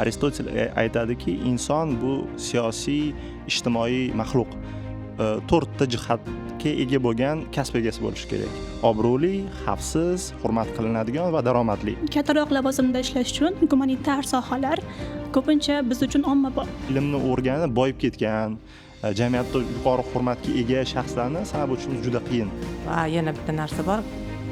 Aristotel aytadiki, inson bu siyosiy, ijtimoiy maxluq. 4 ta jihatga ega bo'lgan kasb egasi bo'lishi kerak. Obro'li, xavfsiz, hurmat qilinadigan va daromadli. Kattaroq lavozimda ishlash uchun gumanitar sohalar ko'pincha biz uchun ommabop. Ilmni o'rganib boyib ketgan, jamiyatda yuqori hurmatga ega shaxslarni sanab o'tishimiz juda qiyin. Va yana bitta narsa bor,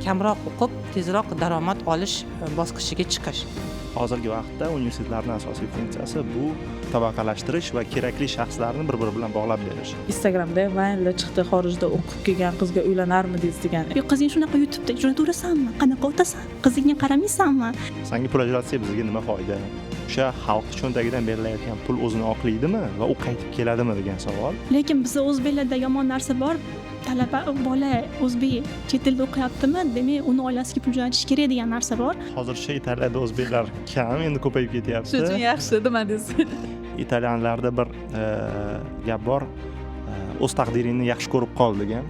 kamroq o'qib, tezroq daromad olish bosqichiga chiqish. Hozirgi vaqtda universitetlarning asosiy funksiyasi bu tabaqalashtirish va kerakli shaxslarni bir-biri bilan bog'lab berish. Instagramda Vine'lar chiqdi, xorijda o'qib kelgan qizga uylanarmidingiz degan. Yo, qizing shunaqa YouTube'da jo'naturasanmi? Qanaqa o'tasan? Qizingga qaramaysanmi? Sanga pul ajratsa bizga nima foyda? O'sha xalq cho'ntagidan berilayotgan pul o'zini oqlaydimi va u qaytib keladimi degan savol. Lekin bizda o'zbeklarda yomon narsa bor. Talaba bola o'zbek chet elda o'qiyaptimi, demak uni oilasiga pul jo'natish kerak degan narsa bor. Hozircha Italiyada o'zbeklar kam, endi ko'payib ketyapti. Shu uchun yaxshi demadingiz. Italyanlarda bir gap bor, o'z taqdiringni yaxshi ko'rib qol degan.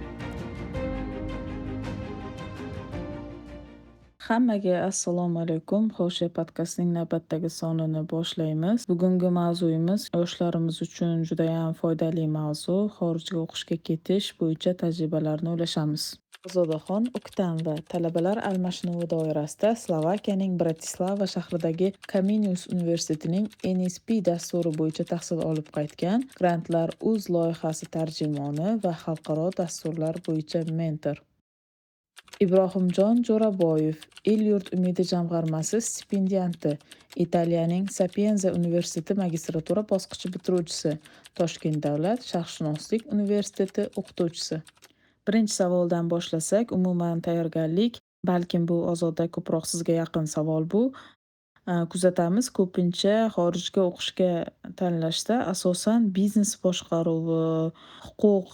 Hammaga assalomu alaykum. Xo'sh, podkastning navbatdagi sonini boshlaymiz. Bugungi mavzuyimiz yoshlarimiz uchun juda ham foydali mavzu. Xorijga o'qishga ketish bo'yicha tajribalarni ulashamiz. Ozodaxon Uktam va talabalar almashinuvi doirasida Slovakiyaning Bratislava shahridagi Comenius universitetining NSP dasturi bo'yicha tahsil olib qaytgan, Grantlar Uz loyihasi tarjimoni va xalqaro dasturlar bo'yicha mentor. Ibrohimjon Jo'raboyev, El-yurt umidi jamg'armasi stipendianti, Italiyaning Sapienza universiteti magistratura bosqichi bitiruvchisi, Toshkent davlat sharqshunoslik universiteti o'qituvchisi. Birinchi savoldan boshlasak, umuman tayyorgarlik, balkim bu Ozoda ko'proq sizga yaqin savol bu. Kuzatamiz, ko'pincha xorijga o'qishga tanlashda asosan biznes boshqaruvi, huquq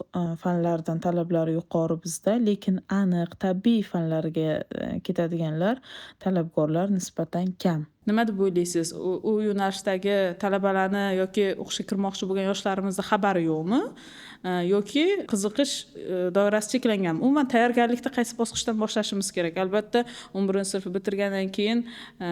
fanlaridan talablar yuqori bizda, lekin aniq tabiiy fanlarga ketadiganlar, talabgorlar nisbatan kam. Nima deb o'ylaysiz? U yo'nalishdagi talabalarni yoki o'qishga kirmoqchi bo'lgan yoshlarimizni xabari yo'qmi? Yoki qiziqish doirasi cheklanganmi? Umuman tayyorgarlikda qaysi bosqichdan boshlashimiz kerak? Albatta 11-sinfni bitirgandan keyin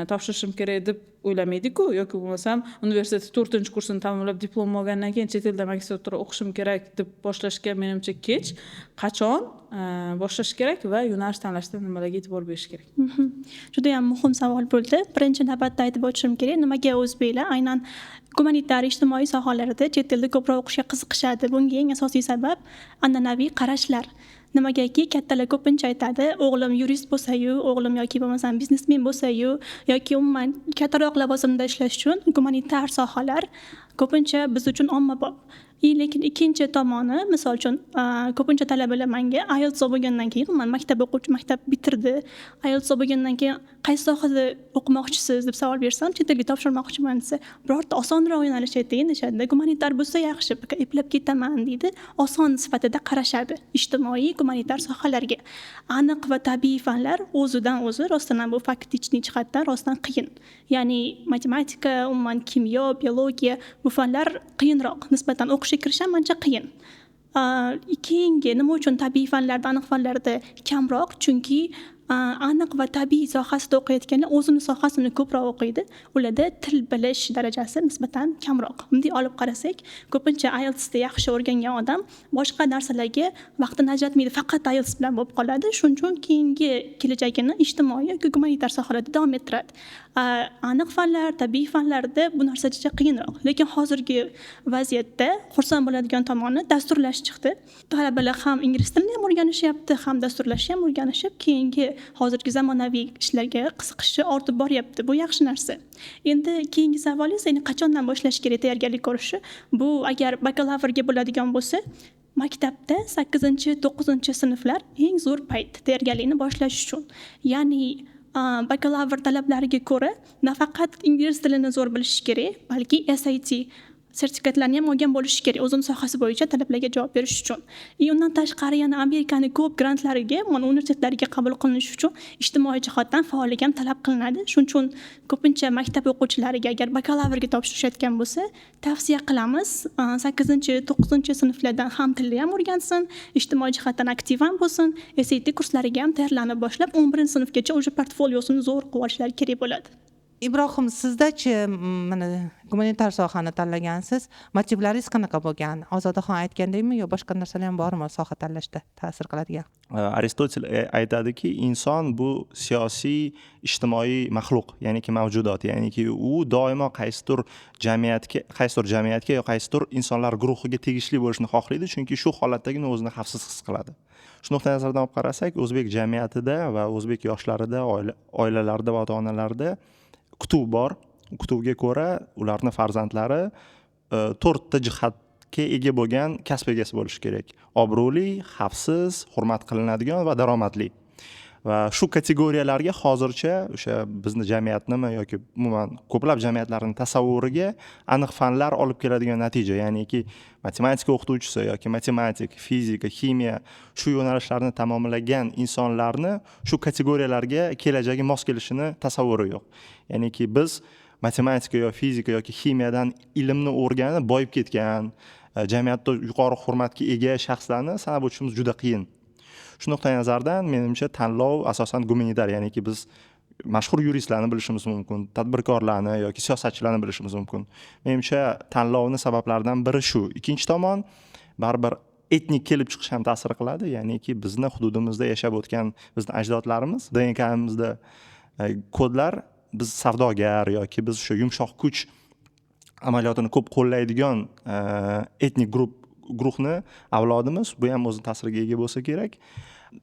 topshirishim kerak deb o'ylamaydi-ku, yoki bo'lmasam universitet 4-kursini tamomlab diplom olgandan keyin chet elda magistratura o'qishim kerak deb boshlashga menimcha kech. Qachon boshlash kerak va yo'nalish tanlashda nimalarga e'tibor berish kerak? Juda ham muhim savol bo'ldi. Birinchi navbatda aytib o'tishim kerak, nimaga o'zbeklar aynan gumanitar ijtimoiy sohalarda chet elda ko'proq o'qishga qiziqishadi. Bunga eng asosiy sabab an'anaviy qarashlar. Nimagaki kattalar ko'pincha aytadi, o'g'lim yurist bo'lsa-yu, o'g'lim yoki bo'lmasam biznesmen bo'lsa-yu, yoki umuman kattaroq lavozimda ishlash uchun gumanitar sohalar ko'pincha biz uchun ommabop. Lekin ikkinchi tomoni, misol uchun ko'pincha talabalar menga IELTS bo'lgandan keyin, maktab bitirdi. IELTS bo'lgandan keyin qaysi sohada o'qimoqchisiz deb savol bersam, chet elga topshirmoqchiman desa, birorta osonroq yo'nalish ayting deshadi. Gumanitar bo'lsa yaxshi, eplab ketaman deydi. Oson sifatida qarashadi ijtimoiy gumanitar sohalarga. Aniq va tabiiy fanlar o'zidan o'zi rostdan ham bu faktichnik jihatdan rostdan qiyin. Ya'ni matematika, umuman kimyo, biologiya bu fanlar qiyinroq. Nisbatan o'qishga kirish ham ancha qiyin. Keyingi nima uchun tabiiy fanlarda, aniq fanlarda kamroq? Chunki aniq va tabiiy sohasida o'qiyotganlar o'zini sohasini ko'proq o'qiydi. Ularda til bilish darajasi nisbatan kamroq. Bunday olib qarasak, ko'pincha IELTSda yaxshi o'rgangan odam boshqa narsalarga vaqtini ajratmaydi, faqat IELTS bilan bo'lib qoladi. Shuning uchun keyingi kelajagini ijtimoiy yoki gumanitar sohalarda davom ettiradi. Aniq fanlar, tabiiy fanlarda bu narsa juda qiyinroq. Lekin hozirgi vaziyatda xursand bo'ladigan tomoni dasturlash chiqdi. Talabalar ham ingliz tilini ham o'rganishyapti, ham dasturlashni ham o'rganishib, keyingi hozirgi zamonaviy ishlarga qiziqishi ortib boryapti. Bu yaxshi narsa. Endi keyingi savolingiz, ya'ni qachondan boshlash kerak tayyorgarlik ko'rishi? Bu agar bakalavrga bo'ladigan bo'lsa, maktabda 8-9-sinflar eng zo'r payt tayyorgarlikni boshlash uchun. Ya'ni bakalavr talablariga ko'ra nafaqat ingliz tilini zo'r bilish kerak, balki SAT sertifikatlarni ham olgan bo'lishi kerak, o'zini sohasi bo'yicha talablarga javob berish uchun. Undan tashqari yana Amerikaning ko'p grantlariga, universitetlariga qabul qilinish uchun ijtimoiy jihatdan faollik ham talab qilinadi. Shuning uchun ko'pincha maktab o'quvchilariga agar bakalavrga topshirishayotgan bo'lsa, tavsiya qilamiz 8-9-sinflardan ham tilni ham o'rgansin, ijtimoiy jihatdan aktiv ham bo'lsin, SAT kurslariga ham tayyorlanib boshlab 11-sinfgacha o'sha portfoliosini zo'r qilib olishlari kerak bo'ladi. Ibrohim, sizdachi mana gumanitar sohani tanlagansiz, motivlaringiz qanaqa bo'lgan? Ozodaxon aytgandekmi, yo boshqa narsalar ham bormi soha tanlashda ta'sir qiladigan? Aristotel aytadiki, inson bu siyosiy ijtimoiy maxluq, ya'niki mavjudot, ya'niki u doimo qaysidir jamiyatga yo qaysidir insonlar guruhiga tegishli bo'lishni xohlaydi, chunki shu holatdagina o'zini xavfsiz his qiladi. Shu nuqtai nazardan olib qarasak, o'zbek jamiyatida va o'zbek yoshlarida, oilalarida va ota-onalarida kutuv bor. Kutuvga ko'ra ularning farzandlari 4 ta jihatga ega bo'lgan kasb egasi bo'lishi kerak. Obro'li, xavfsiz, hurmat qilinadigan va daromadli. Va shu kategoriyalarga hozircha o'sha bizni jamiyatnimi yoki umuman ko'plab jamiyatlarning tasavvuriga aniq fanlar olib keladigan natija, ya'niki matematika o'qituvchisi yoki matematik, fizika, ximiya shu yo'nalishlarni tamomlagan insonlarni shu kategoriyalarga kelajagi mos kelishini tasavvuri yo'q. Ya'niki biz matematika yo fizika yoki ximiyadan ilmni o'rganib boyib ketgan, jamiyatda yuqori hurmatga ega shaxslarni sanab o'tishimiz juda qiyin. Shu nuqtai nazardan menimcha tanlov asosan gumanitar, ya'niki biz mashhur yuristlarni bilishimiz mumkin, tadbirkorlarni yoki siyosatchilarni bilishimiz mumkin. Menimcha tanlovning sabablaridan biri shu. Ikkinchi tomon, baribir etnik kelib chiqish ham ta'sir qiladi, ya'niki bizni hududimizda yashab o'tgan bizning ajdodlarimiz, DNKmizda kodlar biz savdogar yoki biz o'sha yumshoq kuch amaliyotini ko'p qo'llaydigan etnik guruhni avlodimiz, bu ham o'z ta'siriga ega bo'lsa kerak.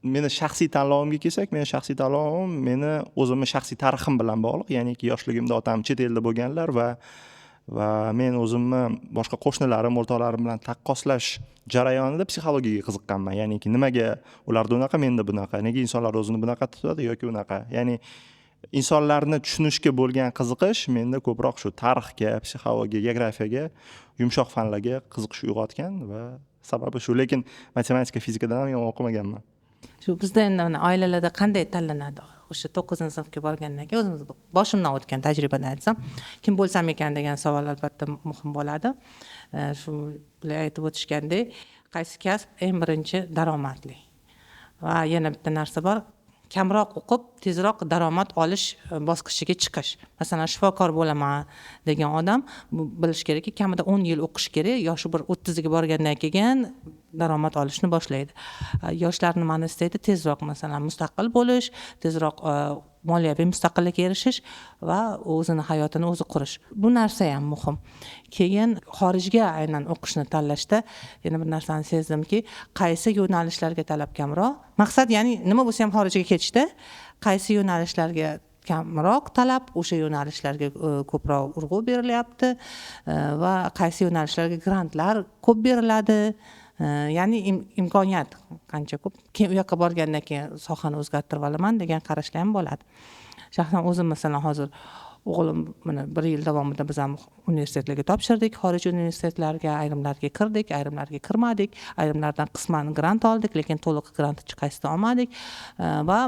Meni shaxsiy tanlovimga kelsak, meni shaxsiy tanlovim meni o'zimning shaxsiy tarixim bilan bog'liq, ya'niki yoshligimda otam chet elda bo'lganlar va men o'zimni boshqa qo'shnilarim, o'rtoqlarim bilan taqqoslash jarayonida psixologiyaga qiziqqanman. Ya'niki nimaga ularda unaqa, menda bunaqa, nega insonlar o'zini bunaqa tutadi yoki unaqa. Ya'ni insonlarni tushunishga bo'lgan qiziqish menda ko'proq shu tarixga, psixologiyaga, geografiyaga, yumshoq fanlarga qiziqish uyg'otgan va sababi shu. Lekin matematika, fizikadan ham yomon o'qimaganman. Shu bizda endi oilalarda qanday tanlanadi? O'sha 9-sinfga borgandan keyin o'zimiz boshimdan o'tgan tajribani aytsam, kim bo'lsam ekan degan savol albatta muhim bo'ladi. Shu bular aytib o'tishgandek, qaysi kasb eng birinchi daromadli? Va yana bitta narsa bor, kamroq o'qib tezroq daromad olish bosqichiga chiqish. Masalan, shifokor bo'laman degan odam bilish kerakki, kamida 10 yil o'qish kerak, yoshi bir 30 ga borgandan keyin daromad olishni boshlaydi. Yoshlar nimani istaydi? Tezroq masalan mustaqil bo'lish, tezroq moliyaviy mustaqillikka erishish va o'zini hayotini o'zi qurish. Bu narsa ham muhim. Keyin xorijga aynan o'qishni tanlashda yana bir narsani sezdimki, qaysi yo'nalishlarga talab kamroq. Maqsad ya'ni nima bo'lsa ham xorijga ketishda, qaysi yo'nalishlarga kamroq talab, o'sha yo'nalishlarga ko'proq urg'u berilyapti va qaysi yo'nalishlarga grantlar ko'p beriladi. Ya'ni imkoniyat qancha ko'p, keyin u yoqqa borgandan keyin sohani o'zgartirib olaman degan qarashlar ham bo'ladi. Shaxsan o'zim masalan hozir o'g'lim mana 1 yil davomida biz ham universitetlarga topshirdik, xorij universitetlariga ayrimlarga kirdik, ayrimlarga kirmadik, ayrimlardan qisman grant oldik, lekin to'liq grant hech qaysida olmadik va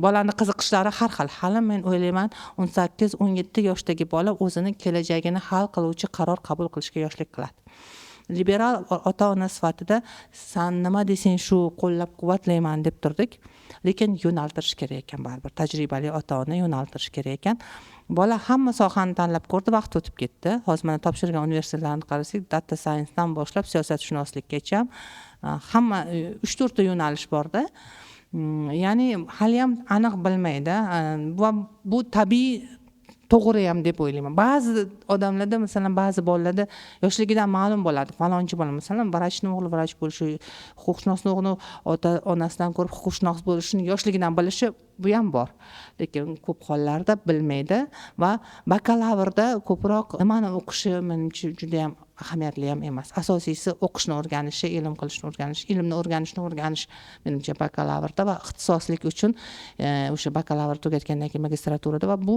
bolaning qiziqishlari har xil. Hali men o'ylayman 18-17 yoshdagi bola o'zini kelajagini hal qiluvchi qaror qabul qilishga yoshlik qiladi. Liberal ota-ona sifatida san nima desang shu qo'llab-quvvatlayman deb turdik, lekin yo'naltirish kerak ekan baribir. Tajribali ota-ona yo'naltirish kerak ekan. Bola hamma sohani tanlab ko'rdi, vaqt o'tib ketdi. Hozir mana topshirgan universitetlarni qarasak, data science dan boshlab siyosatshunoslikkacha hamma 3-4 ta yo'nalish borda. Ya'ni hali ham aniq bilmaydi. Bu tabiiy to'g'ri ham deb o'ylayman. Ba'zi odamlarda masalan ba'zi bolalarda yoshligidan ma'lum bo'ladi. Falonchi bola masalan vrachning o'g'li vrach bo'lishi, huquqshunosning o'g'li ota-onasidan ko'rib huquqshunos bo'lishini yoshligidan bilishi bu ham bor. Lekin ko'p hollarda bilmaydi va bakalavrda ko'proq nimani o'qishi menimcha juda ham ahamiyatli ham emas. Asosiysi o'qishni o'rganishi, ilm qilishni o'rganish, ilmni o'rganish menimcha bakalavrda va ixtisoslik uchun o'sha bakalavr tugatgandan keyin magistraturada va bu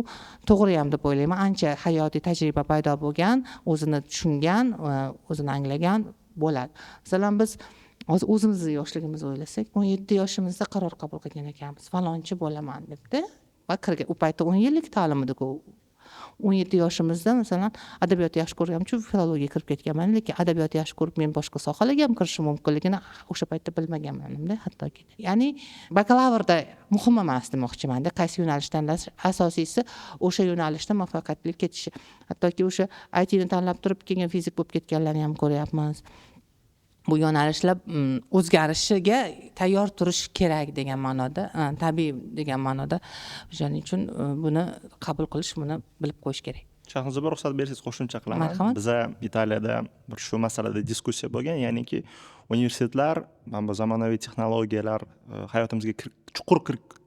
to'g'ri ham deb o'ylayman. Ancha hayotiy tajriba paydo bo'lgan, o'zini tushungan, o'zini anglagan bo'ladi. Masalan biz hozir o'zimizni yoshligimizni o'ylasak, 17 yoshimizda qaror qabul qilgan ekanmiz. Falonchi bo'laman debdi va kirgan. U paytda 10 yillik ta'lim edi-ku. 17 yoshimizda masalan adabiyotni yaxshi ko'rganim uchun filologiyaga kirib ketganman, lekin adabiyotni yaxshi ko'rib men boshqa sohalarga ham kirishim mumkinligini o'sha paytda bilmaganmanda hattoki. Ya'ni bakalavrda muhim emas demoqchimanda, qaysi yo'nalish tanlash, asosiysi o'sha yo'nalishda muvaffaqiyatli ketishi. Hattoki o'sha ITni tanlab turib keyin fizik bo'lib ketganlarni ham ko'ryapmiz. Bu yo'nalishlar o'zgarishiga tayyor turish kerak degan ma'noda, tabiiy degan ma'noda. O'shaning uchun buni qabul qilish, buni bilib qo'yish kerak. Shahnoza, ruxsat bersangiz qo'shimcha qilaman. Marhamat. Biza Italiyada bir shu masalada diskussiya bo'lgan, ya'niki universitetlar mana bu zamonaviy texnologiyalar hayotimizga chuqur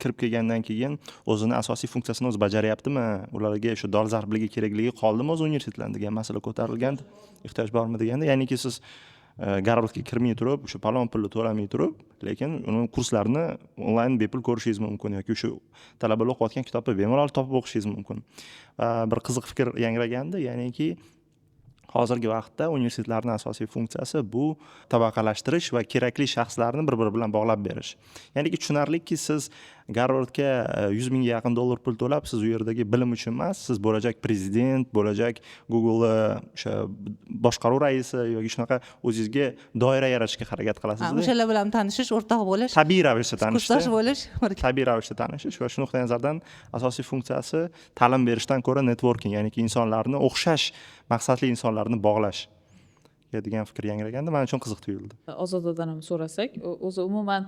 kirib kelgandan keyin o'zini asosiy funksiyasini o'zi bajaryaptimi? Ularga shu dolzarbligi kerakligi qoldimi o'z universitetlarida degan masala ko'tarilgandi. Ehtiyoj bormi deganda, ya'niki siz Garvardga kirmay turib, o'sha palon pulni to'lamay turib, lekin uni kurslarini onlayn bepul ko'rishingiz mumkin yoki o'sha talabalar o'qiyotgan kitobni bemalol topib o'qishingiz mumkin. Va bir qiziq fikr yangragandi, ya'niki hozirgi vaqtda universitetlarning asosiy funksiyasi bu tabaqalashtirish va kerakli shaxslarni bir-biri bilan bog'lab berish. Ya'niki tushunarliki, siz Garvardga 100 mingga yaqin dollar pul to'lab, siz u yerdagi bilim uchun emas, siz bo'lajak prezident, bo'lajak Google o'sha boshqaruv raisi yoki shunaqa o'zingizga doira yaratishga harakat qilasiz. O'shalar bilan tanishish, o'rtoq bo'lish, tabiiy ravishda tanishish, kursdosh bo'lish, tabiiy ravishda tanishish va shu nuqtai nazardan asosiy funksiyasi ta'lim berishdan ko'ra networking, ya'niki insonlarni o'xshash maqsadli insonlarni bog'lash degan fikr yangraganda men uchun qiziq tuyuldi. Ozodadan ham so'rasak, o'zi umuman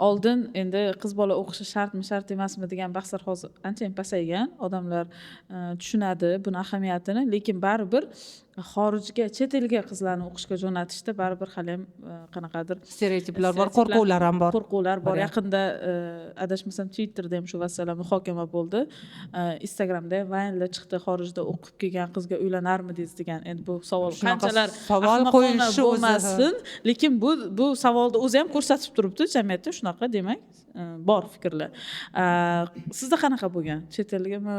oldin endi qiz bola o'qishi shartmi, shart emasmi degan bahslar hozir anchayin pasaygan. Odamlar tushunadi buni ahamiyatini, lekin baribir xorijga, chet elga qizlarni o'qishga jo'natishda baribir hali ham qanaqadir stereotiplar bor, qo'rquvlar ham bor. Qo'rquvlar bor. Yaqinda adashmasam Twitterda ham shu masala muhokama bo'ldi. Instagramda Vine'da chiqdi, xorijda o'qib kelgan qizga uylanarmidingiz degan. Endi bu savol qanchalar savol qo'yilishi bo'lmasin, lekin bu savolda o'zi ham ko'rsatib turibdi jamiyatda shunaqa, demak bor fikrlar. Sizda qanaqa bo'lgan? Chet elgami,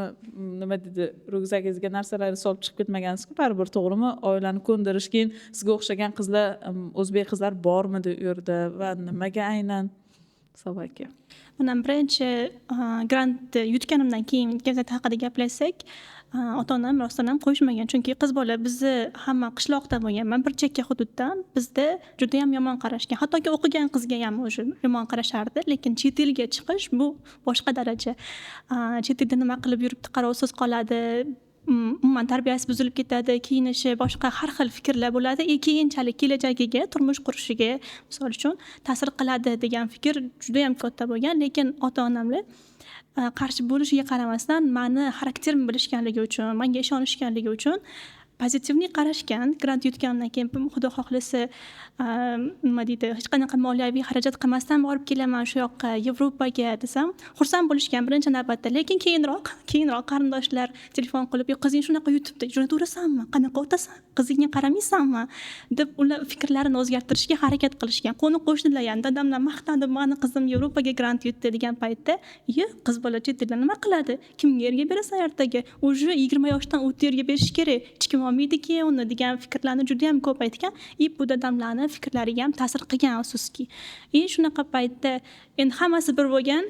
nima deydi, ryukzagingizga narsalarni solib chiqib ketmagansiz-ku, baribir to'g'rimi? Oilani ko'ndirish, keyin sizga o'xshagan qizlar, o'zbek qizlar bormidi u yerda va nimaga aynan? Savob aka. Mana birinchi grant yutganimdan keyin gazeta haqida gaplashsak, ota-onam rostdan ham qo'yishmagan, chunki qiz bola bizni hamma qishloqda bo'lganman, bir chekka hududdan bizda juda ham yomon qarashgan. Hattoki o'qigan qizga ham o'sha yomon qarashardi, lekin chet elga chiqish bu boshqa daraja. Chet elda nima qilib yuribdi, qarovsiz qoladi, umuman tarbiyasi buzilib ketadi, kiyinishi, boshqa har xil fikrlar bo'ladi. Keyinchalik kelajagiga, turmush qurishiga misol uchun ta'sir qiladi degan fikr juda ham katta bo'lgan, lekin ota-onamlar qarshi bo'lishiga qaramasdan meni xarakterimni bilishganligi uchun, menga ishonishganligi uchun pozitivniy qarashgan. Grant yutganimdan keyin xudo xohlasa nima deydi, hech qanaqa moliyaviy xarajat qilmasdan borib kelaman shu yoqqa, Yevropaga desam, xursand bo'lishgan birinchi navbatda, lekin keyinroq qarindoshlar telefon qilib, "Yo, qizing shunaqa yutibdi, jo'nataverasanmi? Qanaqa otasan? Qizingga qaramaysanmi?" deb ular fikrlarini o'zgartirishga harakat qilishgan. Qo'ni-qo'shnilar ham dadamlar maqtandi, "Mani qizim Yevropaga grant yutdi" degan paytda, qiz bola chet elda nima qiladi? Kimga erga berasan ertaga? O'sha 20 yoshdan o'tib erga berish kerak. Hech kim olmaydiki uni" degan fikrlarni juda ham ko'p aytgan. Bu dadamlarning fikrlariga ham ta'sir qilgan afsuski. Shunaqa paytda endi hammasi bir bo'lgan.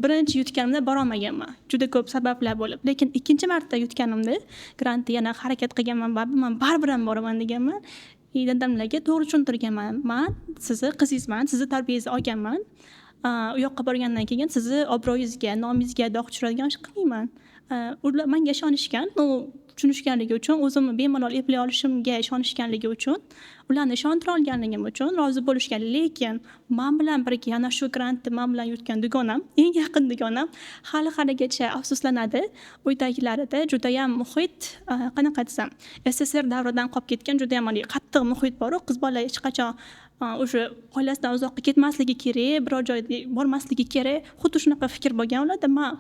Birinchi yutganimda borolmaganman. Juda ko'p sabablar bo'lib, lekin ikkinchi marta yutganimda grantni yana harakat qilganman va men baribir ham boraman deganman. Dadamlarga to'g'ri tushuntirganman. Men sizni qizingizman, sizni tarbiyangizni olganman. U yoqqa borgandan keyin sizni obro'yingizga, nomingizga dog' tushiradigan ish qilmayman. Ular menga ishonishgan, tushunishganligi uchun, o'zimni bemalol eplay olishimga ishonishganligi uchun, ularni ishontira olganligim uchun rozi bo'lishgan. Lekin men bilan birga yana shu grantni men bilan yutgan dugonam, eng yaqin dugonam hali-haligacha afsuslanadi. Uydagilarida juda ham muhit, qanaqa desam, SSR davridan qolib ketgan juda ham qattiq muhit bor. Qiz bola hech qachon o'sha oilasidan uzoqqa ketmasligi kerak, biror joyga bormasligi kerak. Xuddi shunaqa fikr bo'lgan ularda. Men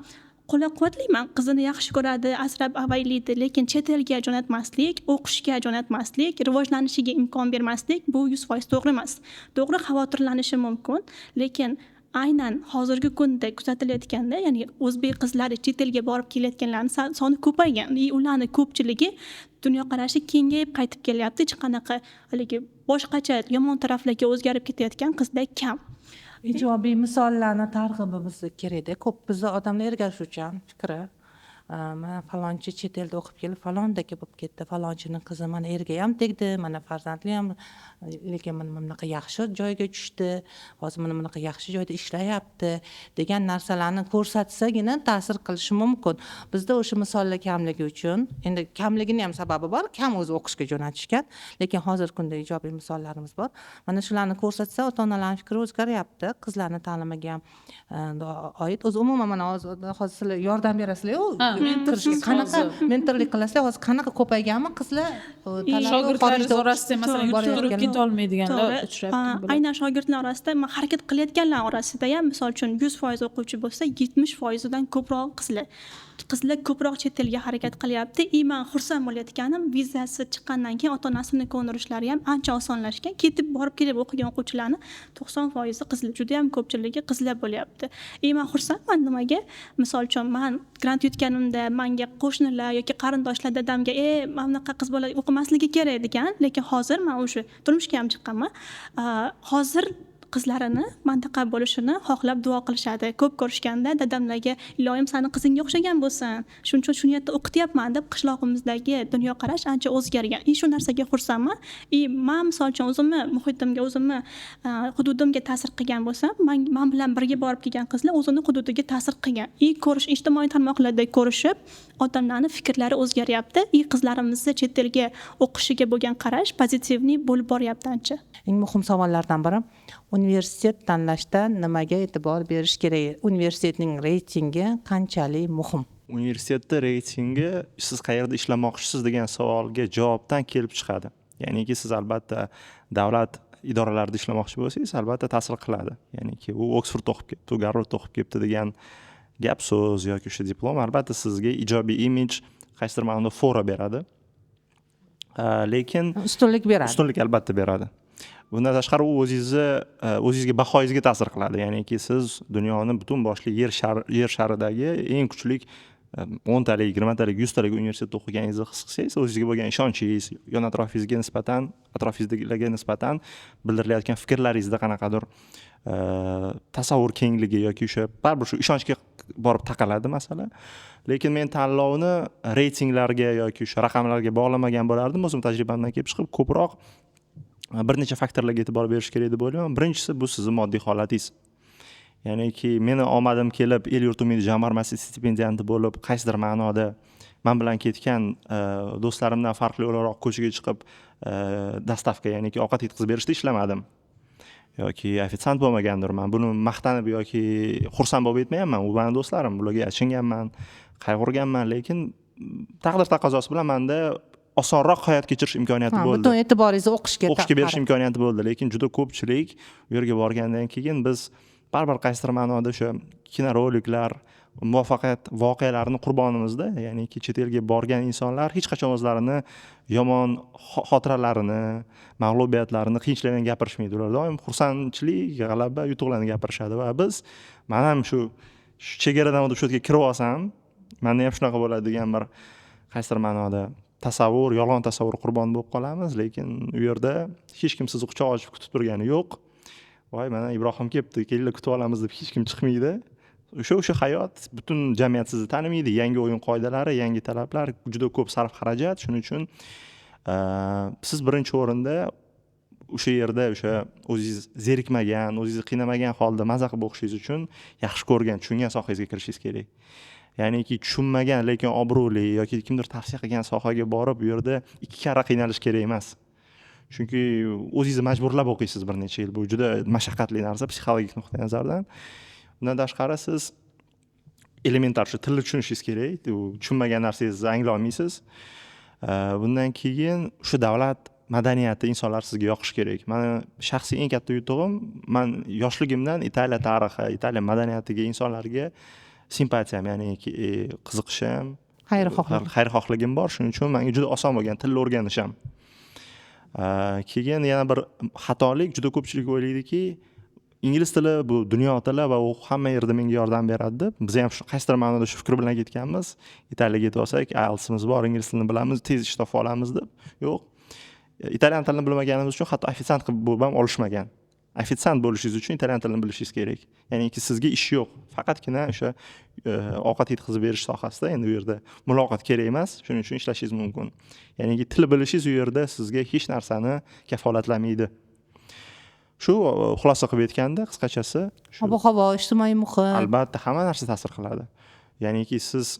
qo'llab-quvvatlayman, qizini yaxshi ko'radi, asrab avaylaydi, lekin chet elga jo'natmaslik, o'qishga jo'natmaslik, rivojlanishiga imkon bermaslik bu 100% to'g'ri emas. To'g'ri, xavotirlanishi mumkin, lekin aynan hozirgi kunda kuzatilayotganda, ya'ni o'zbek qizlari chet elga borib kelayotganlarning soni ko'paygan. Ularning ko'pchiligi dunyoqarashi kengayib qaytib kelyapti. Hech qanaqa haligi boshqacha yomon taraflarga o'zgarib ketayotgan qizlar kam. Ijobiy misollarni targ'ibi bizga kerakda. Ko'p bizda odamlar ergashuvchan fikri. mana falonchi chet elda o'qib kelib falondagi bo'lib ketdi, falonchini qizi mana erga ham tegdi, mana farzandli ham, lekin mana bunaqa yaxshi joyga tushdi, hozir mana bunaqa yaxshi joyda ishlayapti degan narsalarni ko'rsatsagina ta'sir qilishi mumkin. Bizda o'sha misollar kamligi uchun, endi kamligini ham sababi bor, kam o'zi o'qishga jo'natishgan, lekin hozirgi kunda ijobiy misollarimiz bor. Mana shularni ko'rsatsa, ota-onalarning fikri o'zgaryapti. Qizlarni ta'limiga oid. O'zi umuman mana hozir sizlar yordam berasizlar-ku, qanaqa mentorlik qilasizlar, hozir qanaqa ko'payganmi qizlar shogirdlaringiz orasida masalan turib keta olmaydiganlar uchrayapti. Aynan shogirdlar orasida harakat qilayotganlar orasida ham misol uchun 100% o'quvchi bo'lsa, 70%dan ko'proq qizlar. Qizlar ko'proq chet elga harakat qilyapti. Men xursand bo'layotganim, vizasi chiqqandan keyin ota-onasini ko'ndirishlari ham ancha osonlashgan. Ketib borib kelib o'qigan o'quvchilarni 90% qizlar, juda ham ko'pchiligi qizlar bo'lyapti. Men xursandman. Nimaga? Misol uchun men grant yutganimda menga qo'shnilar yoki qarindoshlar dadamga, "Mana bunaqa qiz bola o'qimasligi kerak" degan, lekin hozir men o'sha turmushga ham chiqqanman. Hozir qizlarini mantaqa bo'lishini xohlab duo qilishadi. Ko'p ko'rishganda dadamlarga, "Iloyim seni qizingga o'xshagan bo'lsin. Shuning uchun shu yerda o'qityapman" deb qishlog'imizdagi dunyoqarash ancha o'zgargan. Shu narsaga xursandman. Men misol uchun o'zimni muhitimga, o'zimni hududimga ta'sir qilgan bo'lsam, men bilan birga borib kelgan qizlar o'zini hududiga ta'sir qilgan. Ko'rish, ijtimoiy tarmoqlarda ko'rishib, odamlarning fikrlari o'zgaryapti. Qizlarimizni chet elga o'qishiga bo'lgan qarash pozitivniy bo'lib boryapti ancha. Eng muhim savollardan biri, universitet tanlashda nimaga e'tibor berish kerak? Universitetning reytingi qanchalik muhim? Universitetda reytingi siz qayerda ishlamoqchisiz degan savolga javobdan kelib chiqadi. Ya'niki siz albatta davlat idoralarida ishlamoqchi bo'lsangiz, albatta ta'sir qiladi. Ya'niki u Oxford o'qib ketdi, u Garvard o'qib ketdi degan gap so'z yoki o'sha diplom albatta sizga ijobiy imij, qaysidir ma'noda fora beradi. Lekin ustunlik beradi. Ustunlik albatta beradi. Bundan tashqari u o'zingizga bahoyingizga ta'sir qiladi. Ya'niki siz dunyoni butun boshli yer sharidagi eng kuchli 10 talik, 20 talik, 100 talik universitetda o'qiganingizni his qilsangiz, o'zingizga bo'lgan ishonchingiz, yon atrofingizga nisbatan bildirilayotgan fikrlaringizda qanaqadir tasavvur kengligi yoki o'sha baribir shu ishonchga borib taqaladi masala. Lekin men tanlovni reytinglarga yoki o'sha raqamlarga bog'lamagan bo'lardim. O'zim tajribamdan kelib chiqib ko'proq bir necha faktorlarga e'tibor berish kerak deb o'ylayman. Birinchisi bu sizning moddiy holatingiz. Ya'niki meni omadim kelib El-yurt umidi jamg'armasi stipendiyanti bo'lib, qaysidir ma'noda men bilan ketgan do'stlarimdan farqli o'laroq ko'chaga chiqib dastavka, ya'niki ovqat yetkazib berishda ishlamadim. Yoki ofitsiant bo'lmagandirman. Buni maqtanib yoki xursand bo'lib aytmayapman. U mening do'stlarim, bularga achinganman, qayg'urganman, lekin taqdir taqozosi bilan menda osonroq hayot kechirish imkoniyati bo'ldi. Butun e'tiboringizni o'qishga berish imkoniyati bo'ldi, lekin juda ko'pchilik u yerga borgandan keyin biz baribir qaysidir ma'noda o'sha kinoroliklar, muvaffaqiyat voqealarining qurbonimizda, ya'ni chet elga borgan insonlar hech qachon o'zlarini yomon xotiralarini, mag'lubiyatlarini, qiyinchiliklarni gapirishmaydi. Ular doim xursandchilik, g'alaba, yutuqlarni gapirishadi va biz men ham shu chegaradan o'tib shu yerga kirib olsam, menda ham shunaqa bo'ladi degan bir qaysidir ma'noda tasavvur, yolg'on tasavvur qurboni bo'lib qolamiz, lekin u yerda hech kim sizni quchoq ochib kutib turgani yo'q. Voy, mana Ibrohim kelibdi, kelinglar kutib olamiz deb hech kim chiqmaydi. O'sha hayot butun jamiyat sizni tanimaydi. Yangi o'yin qoidalari, yangi talablar, juda ko'p sarf xarajat. Shuning uchun siz birinchi o'rinda o'sha yerda o'sha o'zingiz zerikmagan, o'zingizni qiynamagan holda maza qilib o'qishingiz uchun yaxshi ko'rgan, tushungan sohangizga kirishingiz kerak. Ya'niki tushunmagan lekin obro'li yoki kimdir tavsiya qilgan sohaga borib, u yerda ikki karra qiynalish kerak emas. Chunki o'zingizni majburlab o'qiysiz bir necha yil. Bu juda mashaqqatli narsa psixologik nuqtai nazardan. Bundan tashqari siz elementar shu tilni tushunishingiz kerak. U tushunmagan narsangizni anglay olmaysiz. Bundan keyin shu davlat madaniyati, insonlar sizga yoqishi kerak. Meni shaxsiy eng katta yutug'im, men yoshligimdan Italiya tarixi, Italiya madaniyatiga, insonlarga simpatiyam, ya'ni qiziqishim, xayrixohligim bor. Shuning uchun menga juda oson bo'lgan tilni o'rganish ham. Keyin yana bir xatolik, juda ko'pchilik o'ylaydiki, ingliz tili bu dunyo tili va u hamma yerda menga yordam beradi deb. Biz ham qaysidir ma'noda shu fikr bilan ketganmiz. Italiyaga yetib olsak, IELTS'imiz bor, ingliz tilini bilamiz, tez ish topa olamiz deb. Yo'q. Italyan tilini bilmaganimiz uchun hatto ofitsiant qilib ham olishmagan. ofitsiant bo'lishingiz uchun italyan tilini bilishingiz kerak. Ya'niki sizga ish yo'q. Faqatgina o'sha ovqat yetkazib berish sohasida endi u yerda muloqot kerak emas, shuning uchun ishlashingiz mumkin. Ya'niki til bilishingiz u yerda sizga hech narsani kafolatlamaydi. Shu xulosa qilib aytganda qisqachasi shu. Ob-havo, ijtimoiy muhit. Albatta hamma narsa ta'sir qiladi. Ya'niki siz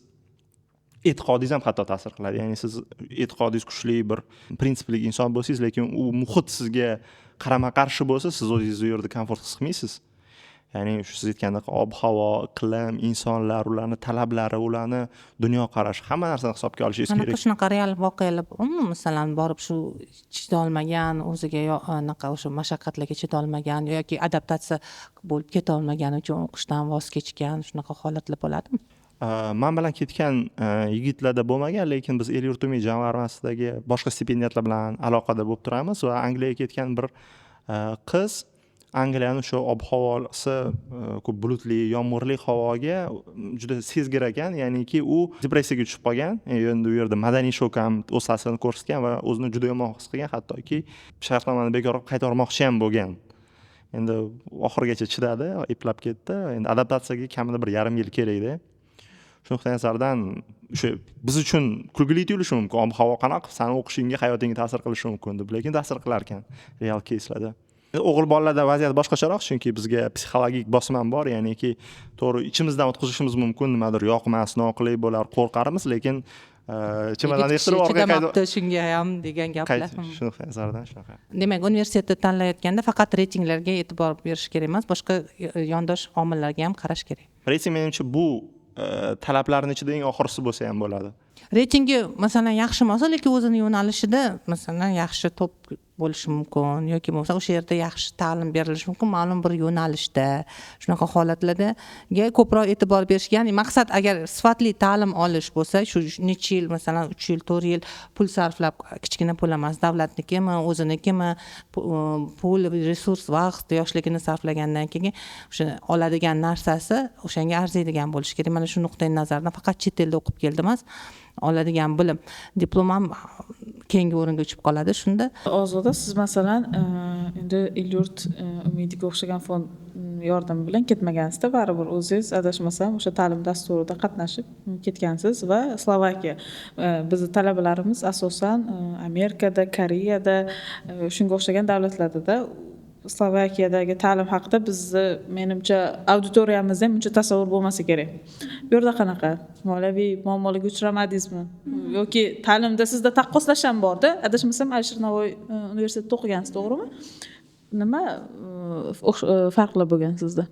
e'tiqodingiz ham hatto ta'sir qiladi. Ya'ni siz e'tiqodingiz kuchli bir prinsipli inson bo'lsangiz, lekin u muhit sizga qarama-qarshi bo'lsa, siz o'zingizni u yerda komfort his qilmaysiz. Ya'ni shu siz aytgandek ob-havo, iqlim, insonlar, ularning talablari, ularning dunyoqarashi, hamma narsani hisobga olishingiz kerak. Shunaqa real voqealar bormi? Masalan, borib shu chidolmagan, o'ziga anaqa o'sha mashaqqatlarga chidolmagan yoki adaptatsiya bo'lib keta olmagani uchun o'qishdan voz kechgan, shunaqa holatlar bo'ladimi? Men bilan ketgan yigitlarda bo'lmagan, lekin biz El-yurt umumiy jamg'armasidagi boshqa stipendiyatlar bilan aloqada bo'lib turamiz va Angliyaga ketgan bir qiz Angliyaning shu ob-havosi ko'p bulutli, yomg'irli havoga juda sezgir ekan, ya'niki u depressiyaga tushib qolgan. Endi u yerda madaniy shok ham o'z ta'sirini ko'rsatgan va o'zini juda yomon his qilgan, hattoki shartnomani bekor qilib qaytarmoqchi ham bo'lgan. Endi oxirigacha chidadi, eplab ketdi. Endi adaptatsiyaga kamida 1,5 yil kerakda. Shu nuqtai nazardan o'sha biz uchun kulgili tuyulishi mumkin. Ob-havo qanaqa, seni o'qishingga, hayotingga ta'sir qilishi mumkin deb, lekin ta'sir qilar ekan real keyslarda. O'g'il bolalarda vaziyat boshqacharoq, chunki bizga psixologik bosim ham bor, ya'niki to'g'ri ichimizdan o'tkazishimiz mumkin, nimadir yoqmas, noqulay bo'lar, qo'rqarmiz, lekin chimadonni yig'tirib orqaga qaytib shunga ham degan gaplar. Shu nuqtai nazardan shunaqa. Demak, universitetni tanlayotganda faqat reytinglarga e'tibor berish kerak emas, boshqa yondosh omillarga ham qarash kerak. Reyting menimcha bu talablarning ichida eng oxirgisi bo'lsa ham bo'ladi. Reytingi masalan yaxshi bo'lsa, lekin o'zini yo'nalishida masalan yaxshi top bo'lishi mumkin yoki bo'lmasa o'sha yerda yaxshi ta'lim berilishi mumkin, ma'lum bir yo'nalishda. Shunaqa holatlarda ko'proq e'tibor berish, ya'ni maqsad agar sifatli ta'lim olish bo'lsa, shu necha yil, masalan 3 yil, 4 yil pul sarflab, kichkina pul emas, davlatnikimi, o'zinikimi, pul, resurs, vaqt, yoshligini sarflagandan keyin o'sha oladigan narsasi o'shanga arziydigan bo'lishi kerak. Mana shu nuqtai nazardan faqat chet elda o'qib keldi emas, oladigan bilim, diplom ham keyingi o'ringa o'chib qoladi. Shunda Ozoda, siz masalan endi El-yurt umidiga o'xshagan fond yordami bilan ketmagansizda, baribir o'zingiz adashmasam o'sha ta'lim dasturida qatnashib ketgansiz va Slovakiya, bizning talabalarimiz asosan Amerikada, Koreyada, shunga o'xshagan davlatlarda Slovakiyadagi ta'lim haqida bizni menimcha auditoriyamizda ham uncha tasavvur bo'lmasa kerak. Bu yerda qanaqa? Moliyaviy muammolarga uchramadingizmi? Yoki ta'limda sizda taqqoslash ham bor-da? Adashmasam Alisher Navoiy universitetida o'qigansiz, to'g'rimi? Nima farqlar bo'lgan sizda?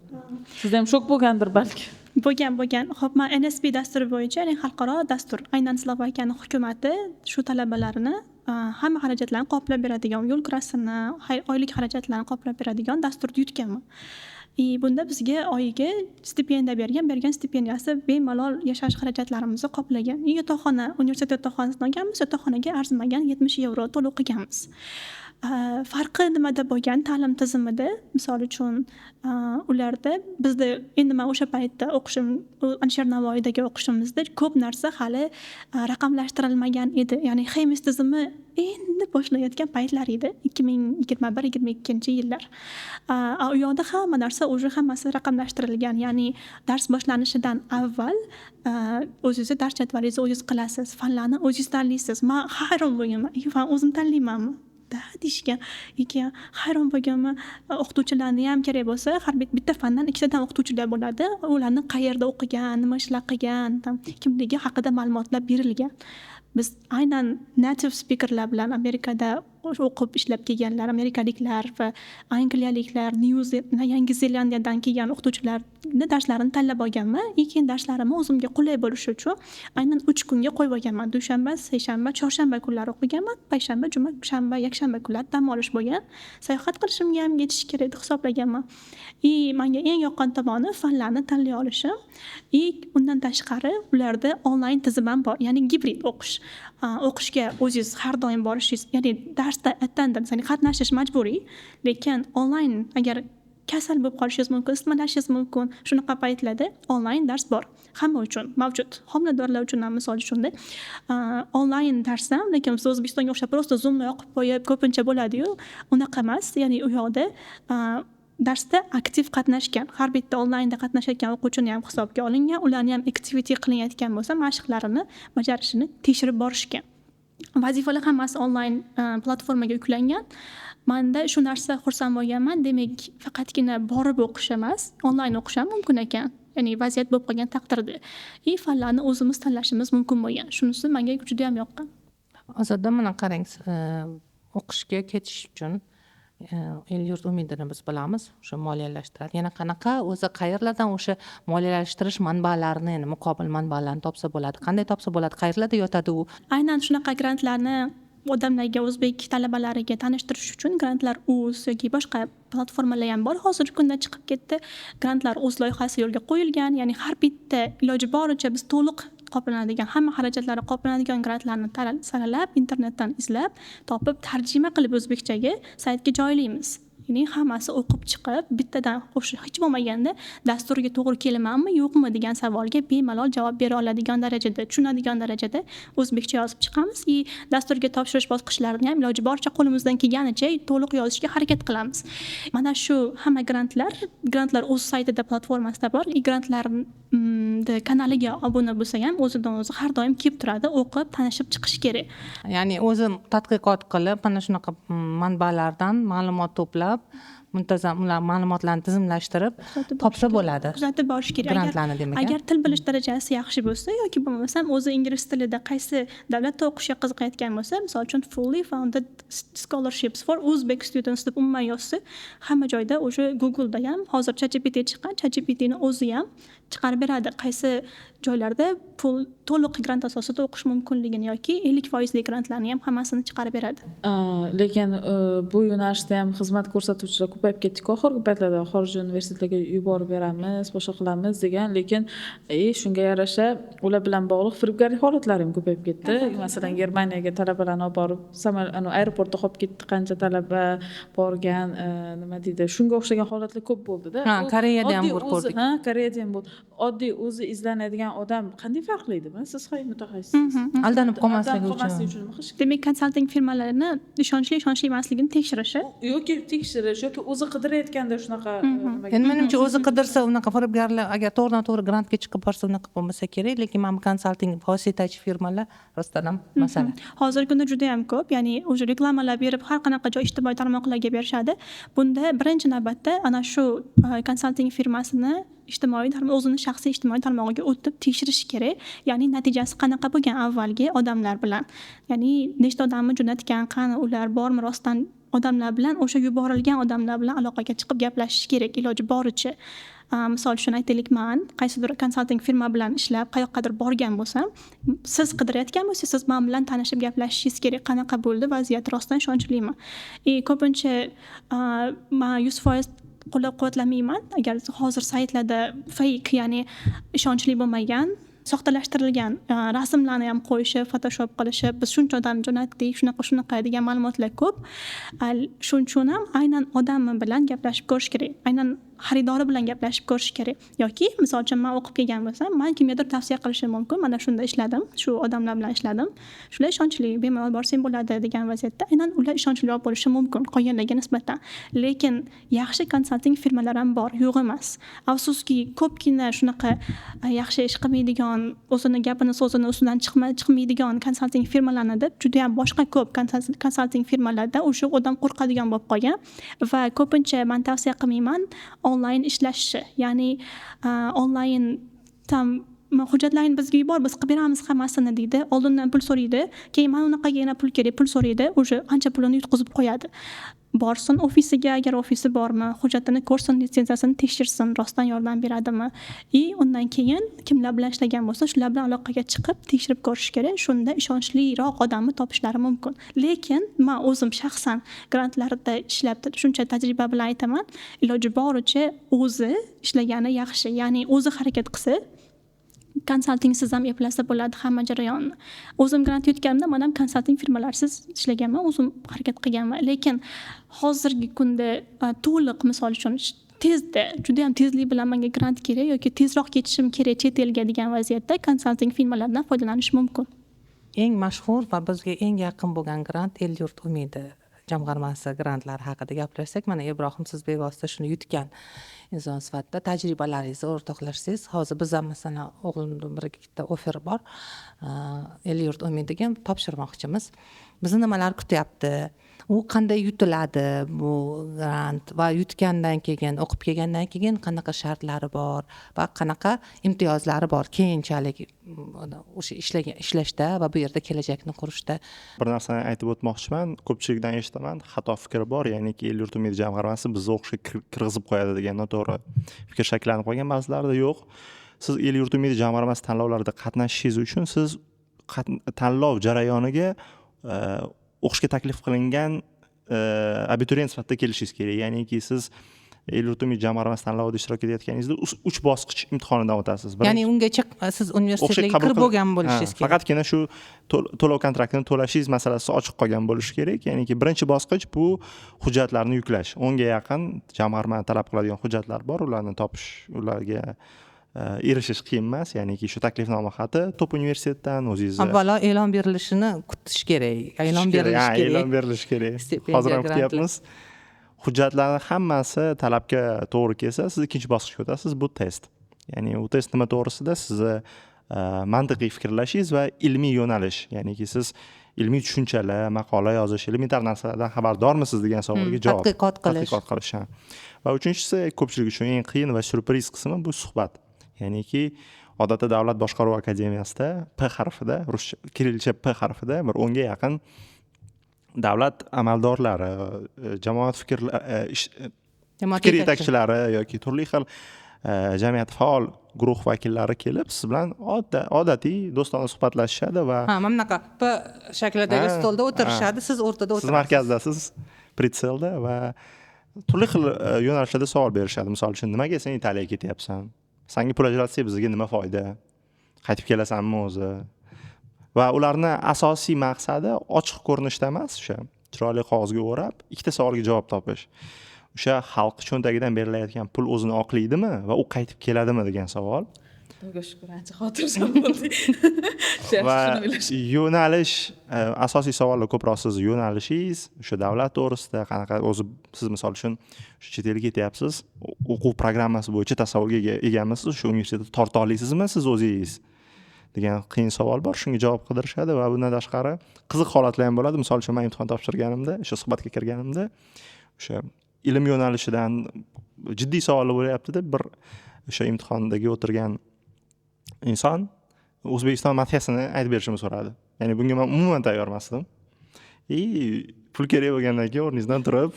Sizda ham shok bo'lgandir balki. Bo'lgan. Xo'p, men NSP dasturi bo'yicha, ya'ni xalqaro dastur, aynan Slovakiyaning hukumati shu talabalarini hamma xarajatlarni qoplab beradigan, yo'l kirasini, oylik xarajatlarni qoplab beradigan dasturni yutganman. Bunda bizga oyiga stipendiya bergan stipendiyasi bemalol yashash xarajatlarimizni qoplagan. Yotoqxona, universitet yotoqxonasida olganmiz, yotoqxonaga arzimagan 70 yevro to'lov qilganmiz. Farqi nimada bo'lgan ta'lim tizimida, misol uchun ularda bizda endi men o'sha paytda o'qishim, Alisher Navoiydagi o'qishimizda ko'p narsa hali raqamlashtirilmagan edi. Ya'ni Xemis tizimi endi boshlayotgan paytlar edi, 2021-2022-yillar. U yoqda hamma narsa o'zi hammasi raqamlashtirilgan. Ya'ni dars boshlanishidan avval o'zingiz dars jadvalingizni o'zingiz qilasiz, fanlarni o'zingiz tanlaysiz. Men hayron bo'lganman. Fan o'zim tanlaymanmi? Deyishgan ekan, hayron bo'lganman. O'qituvchilarni ham kerak bo'lsa, har bitta fandan 2 tadan o'qituvchilar bo'ladi. Ularni qayerda o'qigan, nima ishlar qilgan, kimligi haqida ma'lumotlar berilgan. Biz aynan native speakerlar bilan Amerikada o'qib ishlab kelganlar, amerikaliklar va angliyaliklar, Yangi Zelandiyadan kelgan o'qituvchilarni darslarini tanlab olganman. Keyin darslarimni o'zimga qulay bo'lishi uchun aynan 3 kunga qo'yib olganman. Dushanba, seshanba, chorshanba kunlari o'qiganman. Payshanba, juma, shanba, yakshanba kunlari dam olish bo'lgan. Sayohat qilishimga ham yetish kerak deb hisoblaganman. Menga eng yoqqan tomoni fanlarni tanlay olishim. Undan tashqari ularda onlayn tizim ham bor, ya'ni gibrid o'qish. O'qishga o'zingiz har doim borishingiz, ya'ni darsda attendance, ya'ni qatnashish majburiy, lekin onlayn agar kasal bo'lib qolishingiz mumkin, isitmalashingiz mumkin. Shunaqa paytlarda onlayn dars bor. Hamma uchun mavjud. Homiladorlar uchun ham misol shunday. Onlayn dars ham, lekin biz O'zbekistonga o'xshab prosta Zoomni yoqib qo'yib ko'pincha bo'ladi-yu, unaqa emas. Ya'ni u yoqda darsda aktiv qatnashgan, har bitta onlaynda qatnashayotgan o'quvchini ham hisobga olingan, ularni ham activity qilinayotgan bo'lsa, mashqlarini bajarishini tekshirib borishgan. Vazifalar hammasi onlayn platformaga yuklangan. Menda shu narsa xursand bo'lganman. Demak, faqatgina borib o'qish emas, onlayn o'qish ham mumkin ekan. Ya'ni vaziyat bo'lib qolgan taqdirda. Fanlarni o'zimiz tanlashimiz mumkin bo'lgan. Shunisi menga juda ham yoqqan. Hozirda mana qarang, o'qishga ketish uchun El-yurt umidini biz bilamiz, o'sha moliyalashtiradi. Yana qanaqa o'zi qayerlardan o'sha moliyalashtirish manbalarini, ya'ni muqobil manbalarni topsa bo'ladi? Qanday topsa bo'ladi? Qayerlarda yotadi u? Aynan shunaqa grantlarni odamlarga, o'zbek talabalariga tanishtirish uchun Grantlar.uz yoki boshqa platformalar ham bor. Hozirgi kunda chiqib ketdi. Grantlar.uz loyihasi yo'lga qo'yilgan. Ya'ni har bitta iloji boricha biz to'liq qoplanadigan, hamma xarajatlari qoplanadigan grantlarni saralab, internetdan izlab, topib, tarjima qilib o'zbekchaga saytga joylaymiz. Ya'ni hammasi o'qib chiqib, bittadan hech bo'lmaganda dasturga to'g'ri kelamanmi, yo'qmi degan savolga bemalol javob bera oladigan darajada, tushunadigan darajada o'zbekcha yozib chiqamiz. Dasturga topshirish bosqichlarini ham iloji boricha qo'limizdan kelganicha to'liq yozishga harakat qilamiz. Mana shu hamma Grantlar.uz saytida, platformasida bor. Grantlar kanaliga obuna bo'lsa ham o'zidan o'zi har doim kelib turadi, o'qib, tanishib chiqish kerak. Ya'ni o'zim tadqiqot qilib, mana shunaqa manbalardan ma'lumot to'plab, muntazam ular ma'lumotlarni tizimlashtirib topsa bo'ladi. Kuzatib borish kerak. Grantlarni demak. Agar til bilish darajasi yaxshi bo'lsa yoki bo'lmasam o'zi ingliz tilida qaysi davlatda o'qishga qiziqayotgan bo'lsa, misol uchun fully funded scholarships for Uzbek students deb umuman yozsa, hamma joyda o'sha Google'da ham hozir ChatGPT chiqqan, ChatGPTni o'zi ham chiqarib beradi. Qaysi joylarda to'liq grant asosida o'qish mumkinligini yoki 50% grantlarni ham hammasini chiqarib beradi. Lekin bu yo'nalishda ham xizmat ko'rsatuvchilar ko'payib ketdi-ku, oxirgi paytlarda xorijiy universitetlarga yuborib beramiz, boshqa qilamiz degan, lekin shunga yarasha ular bilan bog'liq firibgarlik holatlari ham ko'payib ketdi. Masalan, Germaniyaga talabalarni olib borib, aeroportda qolib ketdi, qancha talaba borgan, nima deydi, shunga o'xshagan holatlar ko'p bo'ldi-da. Koreyada ham ko'rdik. Koreyada ham bo'ldi. Oddiy o'zi izlanadigan odam qanday farqlaydi? Siz hay mutaxassissiz. Aldanib qolmasligi uchun. Demak, konsalting firmalarini ishonchli emasligini tekshirishi yoki yoki o'zi qidirayotganda shunaqa endi menimcha o'zi qidirsa, unaqa firibgarlar agar to'g'ridan-to'g'ri grantga chiqib borsa unaqa bo'lmasa kerak, lekin mana konsalting vositachi firmalar rostdan ham masala. Hozirgi kunda juda ham ko'p, ya'ni o'sha reklamalar berib har qanaqa joy ijtimoiy tarmoqlarga berishadi. Bunda birinchi navbatda ana shu konsalting firmasini o'zini shaxsiy ijtimoiy tarmog'iga o'tib tekshirish kerak. Ya'ni natijasi qanaqa bo'lgan avvalgi odamlar bilan. Ya'ni nechta odamni jo'natgan, qani ular bormi rostdan odamlar bilan, o'sha yuborilgan odamlar bilan aloqaga chiqib gaplashish kerak iloji boricha. Misol uchun aytaylik, men qaysidir konsalting firma bilan ishlab qayoqqadir borgan bo'lsam, siz qidirayotgan bo'lsangiz, siz men bilan tanishib gaplashishingiz kerak. Qanaqa bo'ldi vaziyat, rostdan ishonchlimi? Ko'pincha men 100% qo'llab-quvvatlamayman. Agar hozir saytlarda fake, ya'ni ishonchli bo'lmagan, soxtalashtirilgan rasmlarni ham qo'yishib, photoshop qilishib, biz shuncha odam jo'natdik, shunaqa degan ma'lumotlar ko'p. Shuning uchun ham aynan odami bilan gaplashib ko'rish kerak. Aynan xaridori bilan gaplashib ko'rish kerak. Yoki misol uchun men o'qib kelgan bo'lsam, men kimgadir tavsiya qilishim mumkin. Mana shunda ishladim, shu odamlar bilan ishladim. Shular ishonchli, bemalol borsang bo'ladi degan vaziyatda aynan ular ishonchliroq bo'lishi mumkin qolganlarga nisbatan. Lekin yaxshi konsalting firmalar ham bor, yo'q emas. Afsuski, ko'pgina shunaqa yaxshi ish qilmaydigan, o'zini gapini so'zini ustidan chiqmaydigan konsalting firmalarni deb juda ham boshqa ko'p konsalting firmalarda o'sha odam qo'rqadigan bo'lib qolgan va ko'pincha men tavsiya qilmayman onlayn ishlashi. Ya'ni onlayn hujjatlarni bizga yubor, biz qilib beramiz hammasini deydi. Oldindan pul so'raydi, keyin mana unaqaga yana pul kerak, pul so'raydi, o'sha ancha pulini yutqizib qo'yadi. Borsin ofisiga, agar ofisi bormi, hujjatini ko'rsin, litsenziyasini tekshirsin, rostdan yordam beradimi. Undan keyin kimlar bilan ishlagan bo'lsa, shular bilan aloqaga chiqib tekshirib ko'rish kerak. Shunda ishonchliroq odamni topishlari mumkin. Lekin men o'zim shaxsan grantlarda ishlab, shuncha tajriba bilan aytaman, iloji boricha o'zi ishlagani yaxshi. Ya'ni o'zi harakat qilsa, konsaltingsiz ham eplasa bo'ladi hamma jarayonni. O'zim grant yutganimda men ham konsalting firmalarsiz ishlaganman, o'zim harakat qilganman. Lekin hozirgi kunda to'liq, misol uchun tezda juda ham tezlik bilan menga grant kerak yoki tezroq ketishim kerak chet elga degan vaziyatda konsalting firmalaridan foydalanish mumkin. Eng mashhur va bizga eng yaqin bo'lgan grant El yurt umidi jamg'armasi grantlari haqida gapirsak, mana Ibrohim, siz bevosita shuni yutgan inson sifatida tajribalaringizni o'rtoqlashsangiz, hozir biz ham masalan o'g'limni bir ikkita offer bor, El yurt umidiga topshirmoqchimiz. Bizni nimalar kutyapti, u qanday yutiladi bu grant va yutgandan keyin, o'qib kelgandan keyin qanaqa shartlari bor va qanaqa imtiyozlari bor keyinchalik o'sha ishlashda va bu yerda kelajakni qurishda. Bir narsani aytib o'tmoqchiman, ko'pchilikdan eshitaman, xato fikr bor, ya'niki El yurt umidi jamg'armasi bizni o'qishga kirgizib qo'yadi degan noto'g'ri fikr shakllanib qolgan. Ba'zilarida yo'q. Siz El yurt umidi jamg'armasi tanlovlarida qatnashishingiz uchun siz tanlov jarayoniga o'qishga taklif qilingan abituriyent sifatida kelishingiz kerak. Ya'niki siz El yurt umidi jamg'armasi tanlovida ishtirok etayotganingizda 3 bosqich imtihonidan o'tasiz. Ya'ni ungacha siz universitetga kirib bo'lgan bo'lishingiz kerak. Faqatgina shu to'lov kontraktini to'lashingiz masalasi ochiq qolgan bo'lishi kerak. Ya'niki birinchi bosqich bu hujjatlarni yuklash. 10 ga yaqin jamg'arma talab qiladigan hujjatlar bor, ularni topish, ularga erishish qiyin emas. Ya'niki shu taklifnoma xati top universitetdan o'zingiz avvalo e'lon berilishini kutish kerak. E'lon berilishi kerak. E'lon berilishi kerak. Hozir ham kutyapmiz. Hujjatlarning hammasi talabga to'g'ri kelsa, siz ikkinchi bosqichga o'tasiz, bu test. Ya'ni u test nima to'g'risida sizni mantiqiy fikrlashingiz va ilmiy yo'nalish, ya'niki siz ilmiy tushunchalar, maqola yozish, elementar narsalardan xabardormisiz degan savolga javob. Tadqiqot qilish. Va uchinchisi, ko'pchilik uchun eng qiyin va syurpriz qismi bu suhbat. Ya'niki odatda Davlat boshqaruv akademiyasida P harfida, ruscha kirilcha P harfida bir 10 ga yaqin davlat amaldorlari, jamoat fikr yetakchilari yoki turli xil jamiyat faol guruh vakillari kelib siz bilan odatiy do'stona suhbatlashishadi va mana bunaqa P shaklidagi stolda o'tirishadi, siz o'rtada o'tirasiz. Siz markazdasiz, pritselda va turli xil yo'nalishlarda savol berishadi. Misol uchun, nimaga sen Italiyaga ketyapsan? Senga pul ajratsak bizga nima foyda? Qaytib kelasanmi o'zi? Va ularning asosiy maqsadi ochiq ko'rinishda emas, o'sha chiroyli qog'ozga o'rab ikkita savolga javob topish. O'sha xalq cho'ntagidan berilayotgan pul o'zini oqlaydimi va u qaytib keladimi degan savol. Xudoga shukr, ancha xotirjam bo'ldik. Va yo'nalish, asosiy savollar ko'proq siz yo'nalishingiz, o'sha davlat to'g'risida qanaqa o'zi siz misol uchun chet elga ketyapsiz, o'quv programmasi bo'yicha tasavvurga egamisiz, o'sha universitetda torta olasizmi siz o'zingiz degan qiyin savol bor. Shunga javob qidirishadi va bundan tashqari qiziq holatlar ham bo'ladi. Misol uchun men imtihon topshirganimda, o'sha suhbatga kirganimda, o'sha ilm yo'nalishidan jiddiy savollar bo'lyapti-da, bir o'sha imtihondagi o'tirgan inson O'zbekiston madhiyasini aytib berishimni so'radi. Ya'ni bunga men umuman tayyor emasdim. Pul kerak bo'lgandan keyin o'rningizdan turib,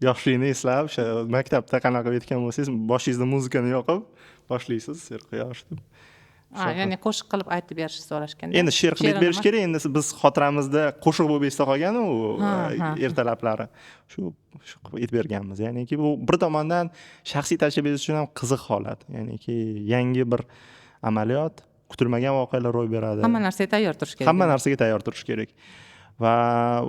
yoshlikni eslab, o'sha maktabda qanaqa o'tgan bo'lsangiz, boshingizda muzikani yoqib boshlaysiz, serquyosh deb. Ya'ni qo'shiq qilib aytib berishni so'rashgan. Endi she'r qilib berish kerak. Endi biz xotiramizda qo'shiq bo'lib esda qolgan u ertalablari. Shu qilib aytib berganmiz. Ya'niki bu bir tomondan shaxsiy tajribangiz uchun ham qiziq holat. Ya'niki yangi bir amaliyot, kutilmagan voqealar ro'y beradi. Hamma narsaga tayyor turish kerak. Hamma narsaga tayyor turish kerak. Va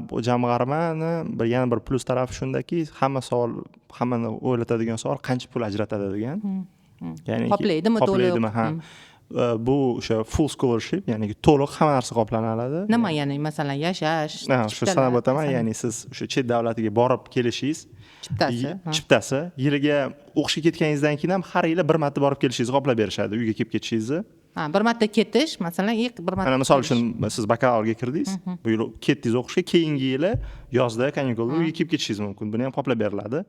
bu jamg'armani yana bir plus tarafi shundaki, hammani o'ylatadigan savol qancha pul ajratadi degan. Ya'ni qoplaydimi to'liq? Bu o'sha full scholarship, ya'ni to'liq hamma narsa qoplanadi. Nima ya'ni masalan yashash, shu sanab o'taman, ya'ni siz o'sha chet davlatiga borib kelishingiz chiptasi yiliga o'qishga ketganingizdan keyin ham har yili bir marta borib kelishingizni qoplab berishadi, uyga kelib ketishingizni. Bir marta ketish, masalan, bir marta. Mana misol uchun siz bakalavriga kirdingiz, bu yil ketdingiz o'qishga, keyingi yili yozda kanyikulda uyga kelib ketishingiz mumkin. Buni ham qoplab beriladi.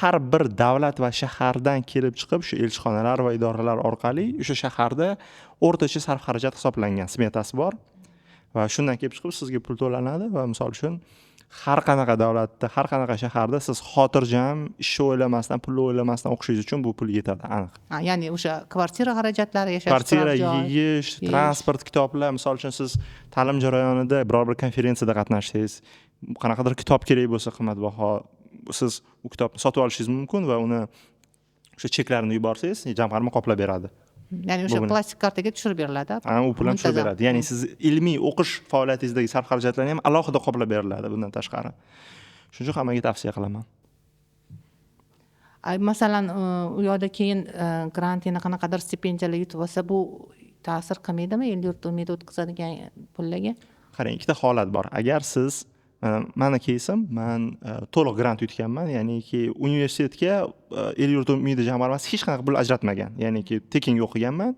Har bir davlat va shahardan kelib chiqib shu elchixonalar va idoralar orqali o'sha shaharda o'rtacha sarf xarajat hisoblangan smetasi bor va shundan kelib chiqib sizga pul to'lanadi va misol uchun har qanaqa davlatda, har qanaqa shaharda siz xotirjam, ishni o'ylamasdan, pulni o'ylamasdan o'qishingiz uchun bu pul yetadi, aniq. Ya'ni o'sha kvartira xarajatlari, yashash kvartira, yeyish, transport, kitoblar, misol uchun siz ta'lim jarayonida biror bir konferensiyada qatnashsangiz, qanaqadir kitob kerak bo'lsa qimmatbaho, siz u kitobni sotib olishingiz mumkin va uni o'sha cheklarini yuborsangiz, jamg'arma qoplab beradi. Ya'ni o'sha plastik kartaga tushirib beriladi. U pul ham tushirib beradi. Ya'ni siz ilmiy o'qish faoliyatingizdagi sarf xarajatlarni ham alohida qoplab beriladi bundan tashqari. Shuning uchun hammaga tavsiya qilaman. Masalan, u yoqda keyin grant yana qanaqadir stipendiyalar yutib olsa, bu ta'sir qilmaydimi el yurt umidi o'tkazadigan pullarga? Qarang, ikkita holat bor. Agar siz mani keysam, man to'liq grant yutganman, ya'niki universitetga el yurt umidi jamg'armasi hech qanaqa pul ajratmagan, ya'niki tekinga o'qiganman.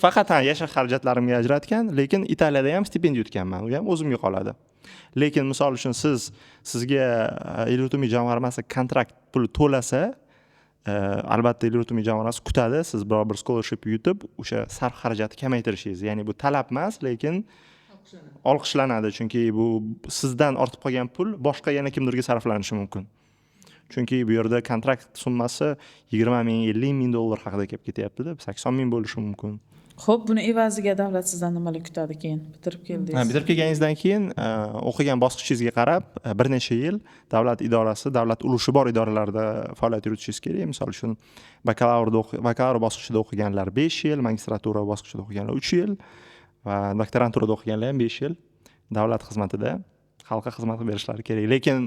Faqat yashash xarajatlarimga ajratgan, lekin Italiyada ham stipendiya yutganman, u ham o'zimga qoladi. Lekin misol uchun sizga el yurt umidi jamg'armasi kontrakt puli to'lasa, albatta el yurt umidi jamg'armasi kutadi, siz biror bir scholarship yutib, o'sha sarf xarajatni kamaytirishingiz. Ya'ni bu talab emas, lekin olqishlanadi, chunki bu sizdan ortib qolgan pul boshqa yana kimdirga sarflanishi mumkin. Chunki bu yerda kontrakt summasi 20 ming, 50 ming dollar haqida kelib ketyapti-da, 80 ming bo'lishi mumkin. Xo'p, buni evaziga davlat sizdan nimalar kutadi keyin? Bitirib keldingiz. Bitirib kelganingizdan keyin o'qigan bosqichingizga qarab bir necha yil davlat idorasi, davlat ulushi bor idoralarda faoliyat yuritishingiz kerak. Misol uchun bakalavr bosqichida o'qiganlar 5 yil, magistratura bosqichida o'qiganlar 3 yil va doktoranturada o'qiganlar ham 5 yil davlat xizmatida xalqqa xizmat berishlari kerak. Lekin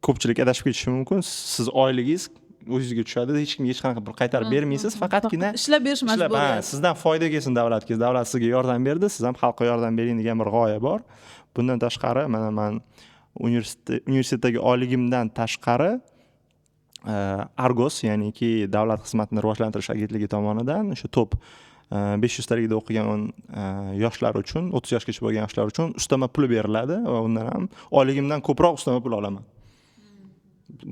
ko'pchilik adashib ketishi mumkin. Siz oyligingiz o'zingizga tushadi, hech kimga hech qanaqa pul qaytarib bermaysiz, faqatgina ishlab berish majburiyati. Sizdan foyda kelsin davlatga. Davlat sizga yordam berdi, siz ham xalqqa yordam bering degan bir g'oya bor. Bundan tashqari, mana men universitetdagi oyligimdan tashqari Argos, ya'niki davlat xizmatini rivojlantirish agentligi tomonidan o'sha top 500 talikda o'qigan yoshlar uchun, 30 yoshgacha bo'lgan yoshlar uchun ustama pul beriladi va undan ham oyligimdan ko'proq ustama pul olaman.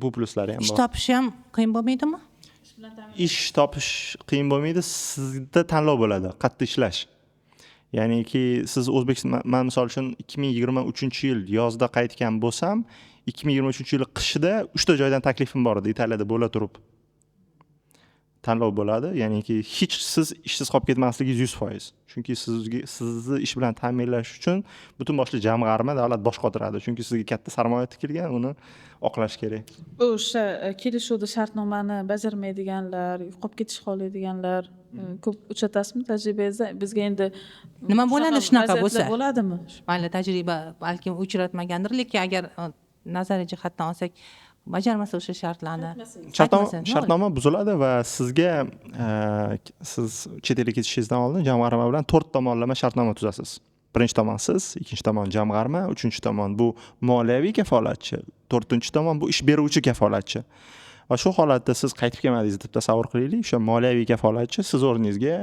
Bu pluslari ham bor. Ish topish ham qiyin bo'lmaydimi? Ish topish qiyin bo'lmaydi, sizda tanlov bo'ladi, qayerda ishlash. Ya'niki siz O'zbekiston, men misol uchun 2023-yil yozda qaytgan bo'lsam, 2023-yil qishida 3 ta joydan taklifim bor edi, Italiyada bo'la turib. Tanlov bo'ladi, ya'niki hech siz ishsiz qolib ketmasligingiz 100%. Chunki sizni ish bilan ta'minlash uchun butun boshli jamg'arma davlat bosh qotiradi. Chunki sizga katta sarmoya tikilgan, uni oqlash kerak. O'sha kelishuvda shartnomani bajarmaydiganlar, qolib ketish xohlaydiganlar ko'p uchratasizmi tajribangizda? Bizga endi nima bo'ladi shunaqa bo'lsa? Bo'ladimi? Mayli, tajriba balkim uchratmagandir, lekin agar nazariy jihatdan olsak, bajarmasa o'sha shartlarni, shartnoma buziladi va sizga siz chet elga ketishingizdan oldin jamg'arma bilan 4 tomonlama shartnoma tuzasiz. Birinchi tomon siz, ikkinchi tomon jamg'arma, uchinchi tomon bu moliyaviy kafolatchi, to'rtinchi tomon bu ish beruvchi kafolatchi. Va shu holatda siz qaytib kelmadingiz deb tasavvur qilaylik, o'sha moliyaviy kafolatchi siz o'rningizga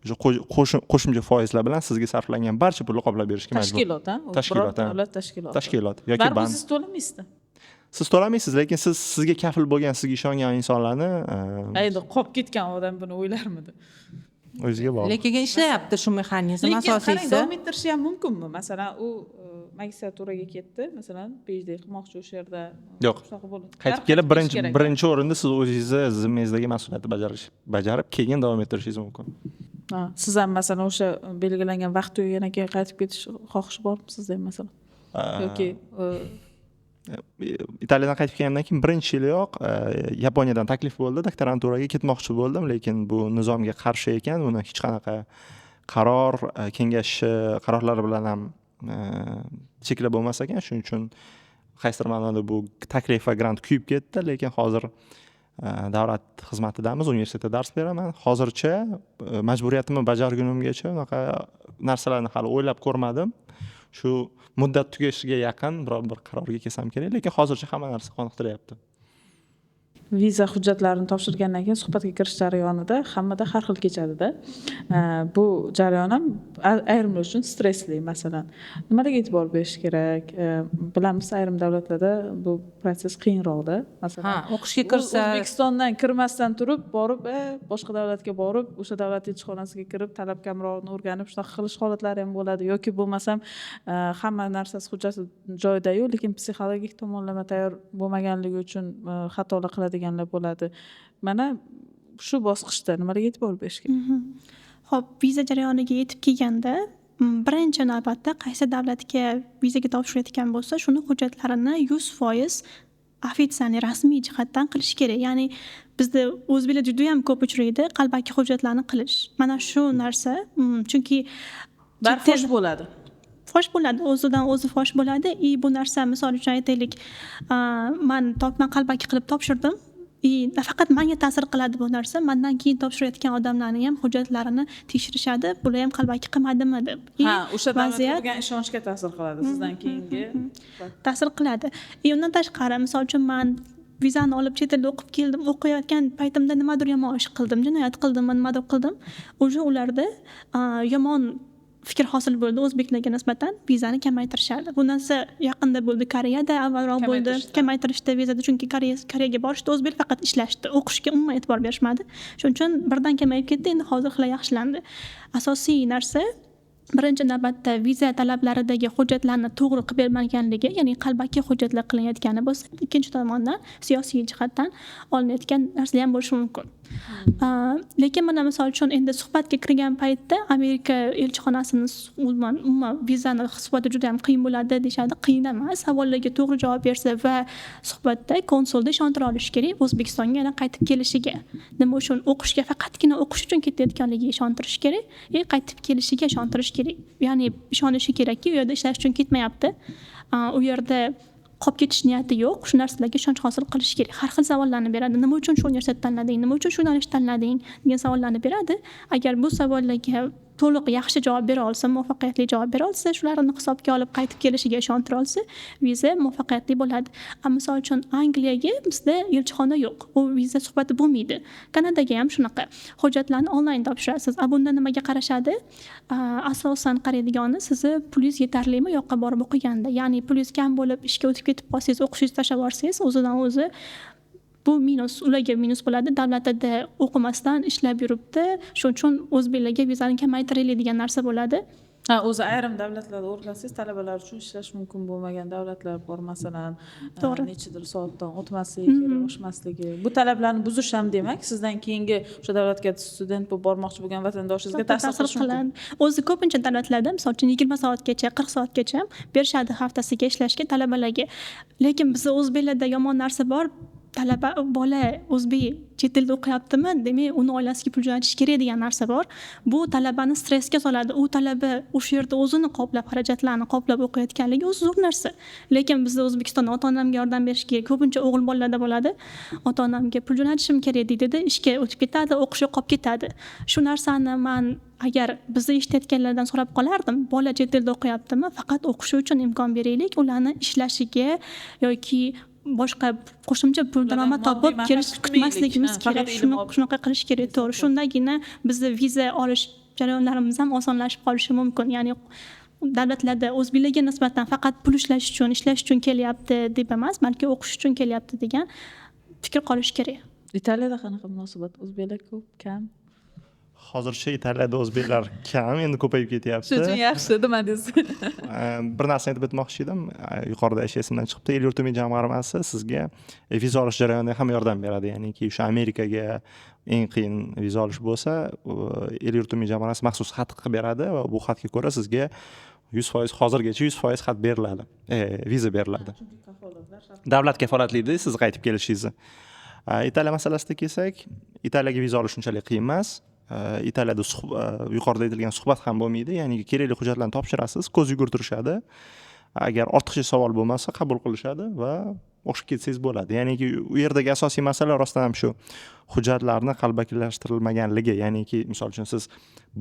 o'sha qo'shimcha foizlar bilan sizga sarflangan barcha pulni qoplab berishga majbur. Tashkilot, davlat tashkiloti. Tashkilot yoki bank. Siz to'lamaysiz-da. Siz to'lamaysiz, lekin sizga kafil bo'lgan, sizga ishongan insonlarni endi qolib ketgan odam buni o'ylarmidi? O'ziga bog'liq. lekin ishlayapti shu mexanizm asosiysi. Lekin davom ettirish ham mumkinmi? Masalan, u magistraturaga ketdi, masalan, PhD qilmoqchi o'sha yerda. Yo'q. Qaytib kelib birinchi o'rinda siz o'zingizni zimmangizdagi mas'uliyatni bajarib, keyin davom ettirishingiz mumkin. Siz ham masalan o'sha belgilangan vaqt tugagandan keyin qaytib ketish xohishi bormi sizda ham masalan? Yoki Italiyadan qaytib kelgandan keyin birinchi yiliyoq Yaponiyadan taklif bo'ldi, doktoranturaga ketmoqchi bo'ldim, lekin bu nizomga qarshi ekan, uni hech qanaqa qaror, kengash qarorlari bilan ham cheklab bo'lmas ekan, shuning uchun qaysidir ma'noda bu taklif va grant kuyib ketdi, lekin hozir davlat xizmatidamiz, universitetda dars beraman. Hozircha majburiyatimni bajargunimgacha unaqa narsalarni hali o'ylab ko'rmadim. Shu muddat tugashiga yaqin biror bir qarorga kelsam kerak, lekin hozircha hamma narsa qoniqtiryapti. Viza hujjatlarini topshirgandan keyin suhbatga kirish jarayonida hammada har xil kechadi-da. Bu jarayon ham ayrimlar uchun stressli, masalan. Nimalarga e'tibor berish kerak? Bilamiz, ayrim davlatlarda bu proses qiyinroq-da. Masalan, o'qishga kirsa, O'zbekistondan kirmasdan turib, borib, boshqa davlatga borib, o'sha davlat elchixonasiga kirib, talab kamroqni o'rganib, shunaqa qilish holatlari ham bo'ladi. Yoki bo'lmasam, hamma narsasi hujjati joyida-yu, lekin psixologik tomonlama tayyor bo'lmaganligi uchun xatolar qiladiganlar bo'ladi. Mana shu bosqichda nimalarga e'tibor berish kerak? Xo'p, viza jarayoniga yetib kelganda birinchi navbatda qaysi davlatga vizaga topshirayotgan bo'lsa, shuni hujjatlarini 100% ofitsial, rasmiy jihatdan qilish kerak. Ya'ni bizda o'zbeklar juda ham ko'p uchraydi, qalbaki hujjatlarni qilish. Mana shu narsa, chunki barxosh bo'ladi. fosh bo'ladi, o'zidan o'zi fosh bo'ladi. Bu narsa misol uchun aytaylik, man qalbaki qilib topshirdim. Nafaqat menga ta'sir qiladi bu narsa, mendan keyin topshirayotgan odamlarning ham hujjatlarini tekshirishadi. Bular ham qalbaki qilmadimi deb. O'sha davlatga bo'lgan ishonchga ta'sir qiladi sizdan keyingi ta'sir qiladi. Undan tashqari, misol uchun men vizani olib chet elda o'qib keldim, o'qiyotgan paytimda nimadir yomon ish qildim, jinoyat qildim, nimadir qildim. Ularda yomon fikr hosil bo'ldi o'zbeklarga nisbatan vizani kamaytirishadi. Bu narsa yaqinda bo'ldi, Koreyada avvalroq bo'ldi, kamaytirishdi vizada, chunki Koreyaga borishdi, o'zbek faqat ishlashdi, o'qishga umuman e'tibor berishmadi. Shuning uchun birdan kamayib ketdi, endi hozir xila yaxshilandi. Asosiy narsa birinchi navbatda viza talablaridagi hujjatlarni to'g'ri qilib bermaganligi, ya'ni qalbaki hujjatlar qilinayotgani bo'lsa, ikkinchi tomondan siyosiy jihatdan olinayotgan narsalar ham bo'lishi mumkin. Lekin mana misol uchun endi suhbatga kirgan paytda Amerika elchixonasini umuman vizani suhbati juda ham qiyin bo'ladi deyshadi. Qiyin emas, savollarga to'g'ri javob bersa va suhbatda konsulda ishontira olish kerak O'zbekistonga yana qaytib kelishiga. Nima uchun o'qishga faqatgina o'qish uchun ketayotganligiga ishontirish kerak, qaytib kelishiga ishontirish kerak. Ya'ni ishonishi kerakki, u yerda ishlash uchun ketmayapti. U yerda qolib ketish niyati yo'q. Shu narsalarga ishonch hosil qilish kerak. Har xil savollarni beradi. Nima uchun shu universitetni tanlading? Nima uchun shu yo'nalishni tanlading? degan savollarni beradi. Agar bu savollarga to'liq yaxshi javob bera olsa, muvaffaqiyatli javob bera olsa, shularni hisobga olib qaytib kelishiga ishontira olsa, viza muvaffaqiyatli bo'ladi. Misol uchun Angliyaga bizda elchixona yo'q. U viza suhbati bo'lmaydi. Kanadaga ham shunaqa. Hujjatlarni onlayn topshirasiz. Bunda nimaga qarashadi? Asosan qaraydigani sizni pulingiz yetarlimi yoqqa borib o'qiganda. Ya'ni pulingiz kam bo'lib ishga o'tib ketib qolsangiz, o'qishingizni tashlab yuborsangiz, o'zidan o'zi bu minus, ularga minus bo'ladi. Davlatda o'qimasdan ishlab yuribdi, shuning uchun o'zbeklarga vizani kamaytiraylik degan narsa bo'ladi. O'zi ayrim davlatlarda o'rgansangiz, talabalar uchun ishlash mumkin bo'lmagan davlatlar bor, masalan, nechadir soatdan o'tmasligi kerak, oshmasligi. Bu talablarni buzish ham demak, sizdan keyingi o'sha davlatga student bo'lib bormoqchi bo'lgan vatandoshingizga ta'sir qiladi. O'zi ko'pincha davlatlarda, misol uchun 20 soatgacha, 40 soatgacha berishadi haftasiga ishlashga talabalarga. Lekin bizda o'zbeklarda yomon narsa bor. Bola o'zbek chet elda o'qiyaptimi, demak uni oilasiga pul jo'natish kerak degan narsa bor. Bu talabani stressga soladi. U talaba o'sha yerda o'zini qoplab, xarajatlarni qoplab o'qiyotganligi o'zi zo'r narsa. Lekin bizda O'zbekistonda ota-onamga yordam berish kerak. Ko'pincha o'g'il bolalarda bo'ladi. Ota-onamga pul jo'natishim kerak deydi-da, ishga o'tib ketadi, o'qishga qolib ketadi. Shu narsani men agar bizni eshitayotganlardan so'rab qolardim, bola chet elda o'qiyaptimi, faqat o'qishi uchun imkon beraylik, ularni ishlashiga yoki boshqa qo'shimcha pul daromad topib kelish kutmasligimiz kerak. Shunaqa qilish kerak, to'g'ri. Shundagina bizni viza olish jarayonlarimiz ham osonlashib qolishi mumkin. Ya'ni davlatlarda o'zbeklarga nisbatan faqat pul ishlash uchun kelyapti deb emas, balki o'qish uchun kelyapti degan fikr qolish kerak. Italiyada qanaqa munosabat? O'zbeklar ko'p, kam? Hozircha Italiyada o'zbeklar kam, endi ko'payib ketyapti. Shu uchun yaxshi demadingiz. Bir narsani aytib o'tmoqchi edim. Yuqorida esimdan chiqibdi, el yurtimiy jamg'armasi sizga viza olish jarayonida ham yordam beradi. Ya'niki o'sha Amerikaga eng qiyin viza olish bo'lsa, el yurtimiy jamg'armasi maxsus xat qilib beradi va bu xatga ko'ra sizga 100% hozirgacha 100% xat beriladi. Viza beriladi. Davlat kafolatlaydi siz qaytib kelishingizni. Italiya masalasida kelsak, Italiyaga viza olish unchalik qiyin emas. Italiyada yuqorida aytilgan suhbat ham bo'lmaydi, ya'ni kerakli hujjatlarni topshirasiz, ko'z yugurtirishadi. Agar ortiqcha savol bo'lmasa qabul qilishadi va o'qishga ketsangiz bo'ladi. Ya'ni u yerdagi asosiy masala rostdan ham shu hujjatlarni qalbakilashtirilmaganligi, ya'niki misol uchun siz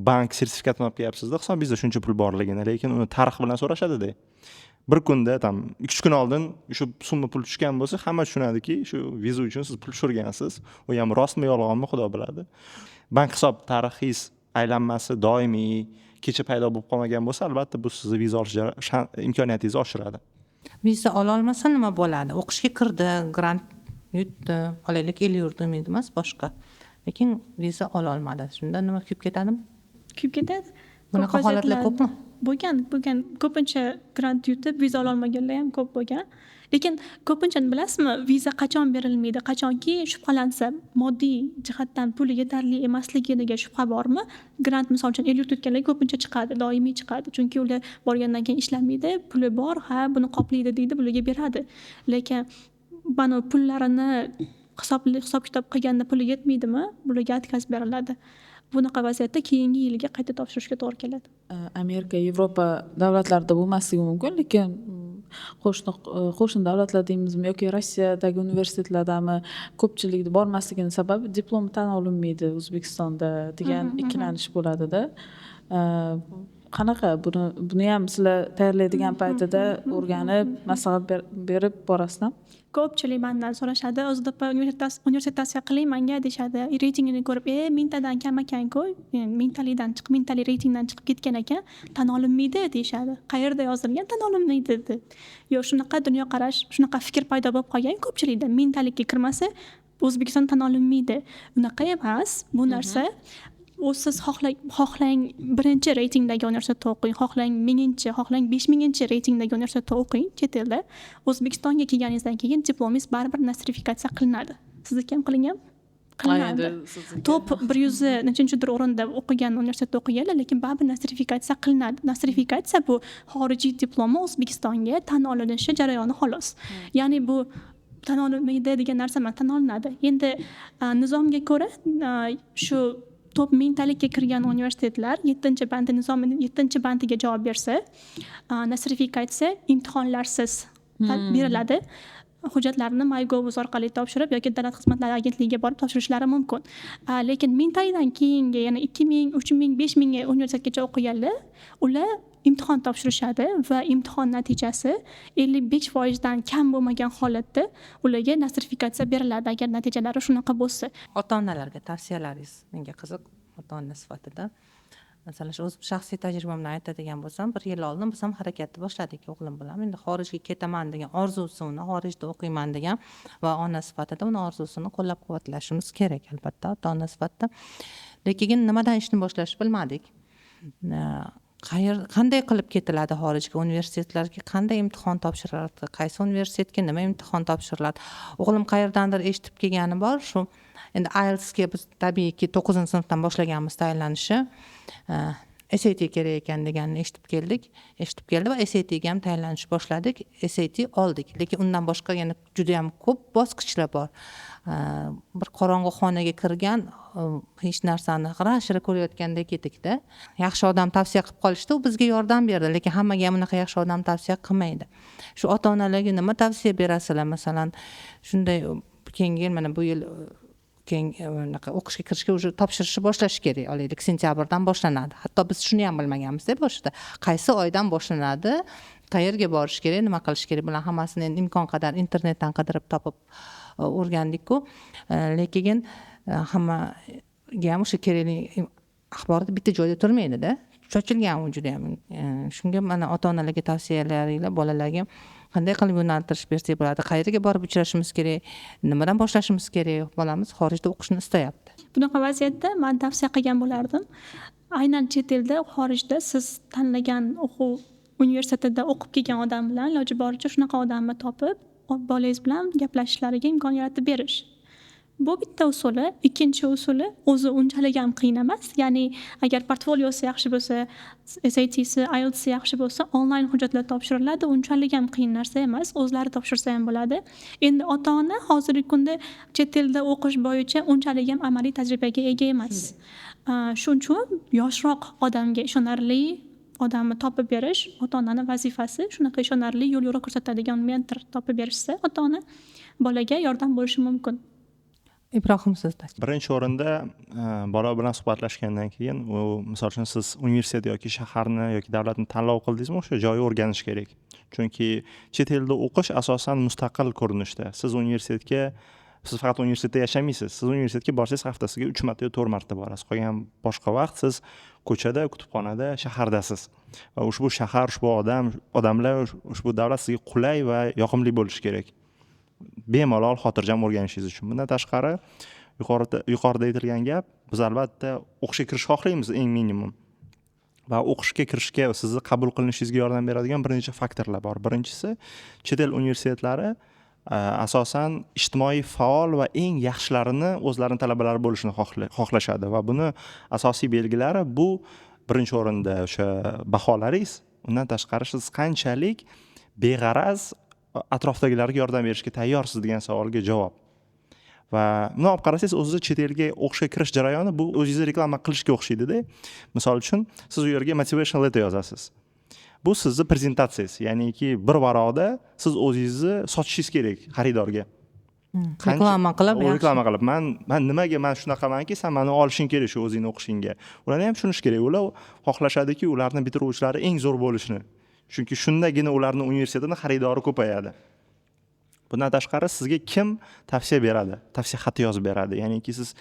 bank sertifikatini olib kelyapsizda, hisobingizda shuncha pul borligini, lekin uni tarix bilan so'rashadi-da. Bir kunda 2-3 kun oldin shu summa pul tushgan bo'lsa, hamma tushunadiki, shu viza uchun siz pul tushirgansiz. U ham rostmi, yolg'onmi, Xudo biladi. Bank hisob tarixingiz aylanmasi doimiy kecha paydo bo'lib qolmagan bo'lsa, albatta bu sizni viza olish imkoniyatingizni oshiradi. Viza ola olmasa nima bo'ladi? O'qishga kirdi, grant yutdi, olaylik el yurtimi emas, boshqa. Lekin viza ola olmadi. Shunda nima kuyib ketadimi? Kuyib ketadi. Bunaqa holatlar ko'pmi? Bo'lgan. Ko'pincha grant yutib viza ola olmaganlar ham ko'p bo'lgan. Lekin ko'pincha bilasizmi, viza qachon berilmaydi? Qachonki shubhalansa, moddiy jihatdan puli yetarli emasligiga shubha bormi? Grant misol uchun el yurt o'tganlar ko'pincha chiqadi, doimiy chiqadi. Chunki ular borgandan keyin ishlamaydi, puli bor, buni qoplaydi deydi, bularga beradi. Lekin mana pullarini hisob kitob qilganda puli yetmaydimi? Bularga отказ beriladi. bunaqa vaziyatda keyingi yilga qayta topshirishga to'g'ri keladi. Amerika, Yevropa davlatlarida bo'lmasligi mumkin, lekin qo'shni davlatlar deymizmi yoki Rossiyadagi universitetlardami ko'pchilikda bormasligini sababi diplom tan olinmaydi O'zbekistonda degan ikkilanish bo'ladida. Qanaqa buni ham sizlar tayyorlaydigan paytida o'rganib, maslahat berib borasizmi? Ko'pchilik mendan so'rashadi, O'zDP universitetiga qiling menga deyishadi. Reytingini ko'rib, mingtadan kam ekan-ku, mingtali reytingdan chiqib ketgan ekan, tan olinmaydi deyishadi. Qayerda yozilgan tan olinmaydi deb. Yo'q, shunaqa dunyoqarash, shunaqa fikr paydo bo'lib qolgan ko'pchilikda. Mingtalikka kirmasa, O'zbekiston tan olinmaydi. Unaqa emas. Bu narsa siz xohlang birinchi reytingdagi universitetda o'qing, xohlang 1000-chi, xohlang 5000-chi reytingdagi universitetda o'qing chet elda. O'zbekistonga kelganingizdan keyin diplomingiz baribir nostrifikatsiya qilinadi. Sizniki ham qilingan? Qilinadi. Top 100 nechinchidir o'rinda o'qigan universitetda o'qiganlar, lekin baribir nostrifikatsiya qilinadi. Nostrifikatsiya bu xorijiy diplomni O'zbekistonga tan olinishi jarayoni xolos. Ya'ni bu tan olinmaydi degan narsa emas, tan olinadi. Endi nizomga ko'ra shu top 1000talikka kirgan universitetlar 7-bandiga javob bersa, nostrifikatsiya imtihonlarsiz beriladi. Hujjatlarini MyGov orqali topshirib yoki Davlat xizmatlari agentligiga borib topshirishlari mumkin. Lekin 1000talikdan keyingi, ya'ni 2000, 3000, 5000 ga universitetgacha o'qiganlar, ular imtihon topshirishadi va imtihon natijasi 55% dan kam bo'lmagan holatda ularga nostrifikatsiya beriladi agar natijalari shunaqa bo'lsa. Ota-onalarga tavsiyalaringiz menga qiziq, ota-ona sifatida. Masalan, o'z shaxsiy tajribamdan aytadigan bo'lsam, 1 yil oldin biz ham harakatni boshladik o'g'lim bilan. Endi xorijga ketaman degan orzusini, xorijda o'qiyman degan va ona sifatida uni orzusini qo'llab-quvvatlashimiz kerak albatta, ota-ona sifatida. Lekin nimadan ishni boshlashni bilmadik. Qanday qilib ketiladi xorijga, universitetlarga qanday imtihon topshiriladi, qaysi universitetga nima imtihon topshiriladi. O'g'lim qayerdandir eshitib kelgani bor, shu endi IELTSga biz tabiiyki 9-sinfdan boshlaganmiz tayyorlanishni. SAT kerak ekan deganini eshitib keldi va SATga ham tayyorlanishni boshladik. SAT oldik, lekin undan boshqa yana juda ham ko'p bosqichlar bor. Bir qorong'u xonaga kirgan, hech narsani g'ira-shira ko'rayotgandek edik-da. Yaxshi odam tavsiya qilib qolishdi, u bizga yordam berdi, lekin hammaga ham unaqa yaxshi odam tavsiya qilmaydi. Shu ota-onalarga nima tavsiya berasizlar? Masalan, shunday keyingi yil, mana bu yil o'qishga kirishga уже topshirishni boshlash kerak. Olaylik, sentyabrdan boshlanadi. Hatto biz shuni ham bilmaganmiz-da boshida. Qaysi oydan boshlanadi, qayerga borish kerak, nima qilish kerak, bular hammasini endi imkon qadar internetdan qidirib topib o'rgandik-ku. Lekin hammaga ham o'sha kerakli axborot bitta joyda turmaydi-da. Cho'chilgan u juda ham. Shunga mana ota-onalarga tavsiyalaringlar, bolalarga qanday qilib yo'naltirish bersak bo'ladi, qayerga borib uchrashimiz kerak, nimadan boshlashimiz kerak, bolamiz xorijda o'qishni istayapti. Bunaqa vaziyatda men tavsiya qilgan bo'lardim. Aynan chet elda, xorijda siz tanlagan o'quv universitetida o'qib kelgan odam bilan iloji boricha shunaqa odamni topib, bolangiz bilan gaplashishlariga imkon yaratib berish. Bu bitta usuli. Ikkinchi usuli o'zi unchalik ham qiyin emas. Ya'ni agar portfoliosi yaxshi bo'lsa, SAT'si, IELTS'i yaxshi bo'lsa, onlayn hujjatlar topshiriladi. Unchalik ham qiyin narsa emas. O'zlari topshirsa ham bo'ladi. Endi ota-ona hozirgi kunda chet elda o'qish bo'yicha unchalik ham amaliy tajribaga ega emas. Shuning uchun yoshroq odamga ishonarli odamni topib berish ota-onaning vazifasi. Shunaqa ishonarli yo'l-yo'riq ko'rsatadigan mentor topib berishsa, ota-ona bolaga yordam bo'lishi mumkin. Ibrohim, sizda. Birinchi o'rinda bola bilan suhbatlashgandan keyin, u misol uchun siz universitet yoki shaharni yoki davlatni tanlov qildingizmi, o'sha joyni o'rganish kerak. Chunki chet elda o'qish asosan mustaqil ko'rinishda. Siz faqat universitetda yashamaysiz. Siz universitetga borsangiz haftasiga 3 marta yo 4 marta borasiz. Qolgan boshqa vaqt siz ko'chada, kutubxonada, shahardasiz. Va ushbu shahar, ushbu odamlar, ushbu davlat sizga qulay va yoqimli bo'lishi kerak. Bemalol xotirjam o'rganishingiz uchun. Bundan tashqari, yuqorida aytilgan gap, biz albatta o'qishga kirish xohlaymiz eng minimum. Va o'qishga kirishga, sizni qabul qilinishingizga yordam beradigan bir necha faktorlar bor. Birinchisi, chet el universitetlari asosan ijtimoiy faol va eng yaxshilarini o'zlarining talabalari bo'lishini xohlashadi va buni asosiy belgilari bu birinchi o'rinda o'sha baholaringiz. Undan tashqari siz qanchalik beg'araz atrofdagilarga yordam berishga tayyorsiz degan savolga javob. va bundoq olib qarasangiz o'zi chet elga o'qishga kirish jarayoni bu o'zingizni reklama qilishga o'xshaydida. Misol uchun siz u yerga motivational letter yozasiz. Bu sizni prezentatsiyangiz, ya'niki bir varaqda siz o'zingizni sotishingiz kerak xaridorga. Reklama qilib, reklama qilib, man nimaga man shunaqamanki, sen meni olishing kerak shu o'zingni o'qishingga. Ularni ham tushunish kerak. Ular xohlashadiki, ularning bitiruvchilari eng zo'r bo'lishini. Chunki shundagina ularning universitetini xaridori ko'payadi. Bundan tashqari sizga kim tavsiya beradi? Tavsiya xati yozib beradi. Ya'niki siz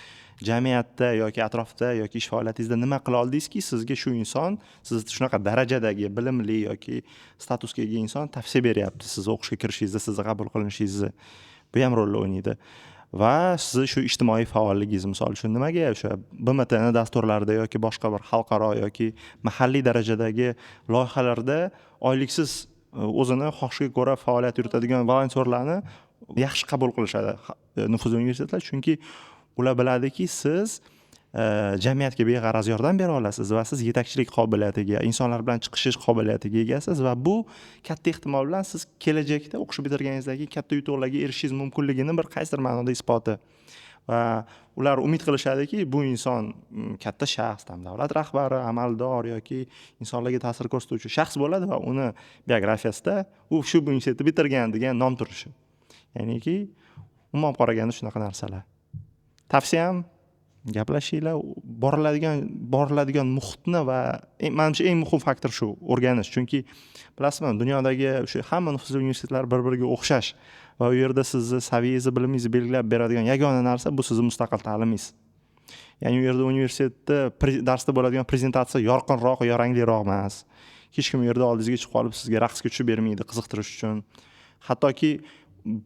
jamiyatda yoki atrofda yoki ish faoliyatingizda nima qila oldingizki, sizga shu inson, siz shunaqa darajadagi bilimli yoki statusga ega inson tavsiya beryapti siz o'qishga kirishingizni, sizni qabul qilinishingizni. Bu ham rol o'ynaydi. Va sizni shu ijtimoiy faolligingiz, misol uchun nimaga o'sha BMTN dasturlarida yoki boshqa bir xalqaro yoki mahalliy darajadagi loyihalarda oyliksiz o'zini xohishiga ko'ra faoliyat yuritadigan volontyorlarni yaxshi qabul qilishadi nufuzli universitetlar, chunki ular biladiki siz jamiyatga beg'araz yordam bera olasiz va siz yetakchilik qobiliyatiga, insonlar bilan chiqishish qobiliyatiga egasiz va bu katta ehtimol bilan siz kelajakda o'qishni bitirganingizdagi katta yutuqlarga erishishingiz mumkinligini bir qaysidir ma'noda isboti. Va ular umid qilishadiki, bu inson katta shaxs, davlat rahbari, amaldor yoki insonlarga ta'sir ko'rsatuvchi shaxs bo'ladi va uni biografiyasida u shu universitetni bitirgan degan nom turishi. Ya'niki umuman qaraganda shunaqa narsalar. Tavsiyam gaplashinglar, boriladigan muhitni va menimcha eng muhim faktor shu o'rganish. Chunki bilasizmi, dunyodagi o'sha hamma nufuzli universitetlar bir-biriga o'xshash va u yerda sizni saviyangizni, bilimingizni belgilab beradigan yagona narsa bu sizning mustaqil ta'limingiz. Ya'ni u yerda universitetda darsda bo'ladigan prezentatsiya yorqinroq, yorangliroq emas. Hech kim u yerda oldingizga chiqib qolib sizga raqsga tushib bermaydi qiziqtirish uchun. Hattoki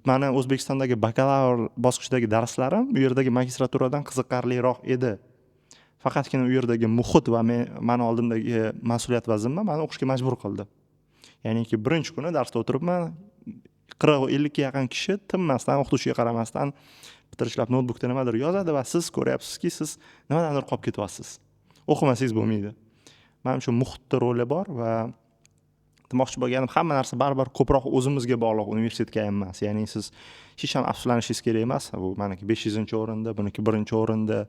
mana O'zbekistondagi bakalavr bosqichidagi darslarim u yerdagi magistraturadan qiziqarliroq edi. Faqatgina u yerdagi muhit va meni oldimdagi mas'uliyat va zimma meni o'qishga majbur qildi. Ya'niki birinchi kuni darsda o'tiribman, 40-50 ga yaqin kishi tinmasdan, o'qituvchiga qaramasdan bitirishlar notebookda nimadir yozadi va siz ko'ryapsizki, siz nimadandir qolib ketyapsiz. O'qimasangiz bo'lmaydi. Menimcha muhitda roli bor va demoqchi bo'lganim, hamma narsa baribir ko'proq o'zimizga bog'liq, universitetga emas. Ya'ni siz hech ham afsuslanishingiz kerak emas. Bu meniki 500-o'rinda, buniki 1-o'rinda.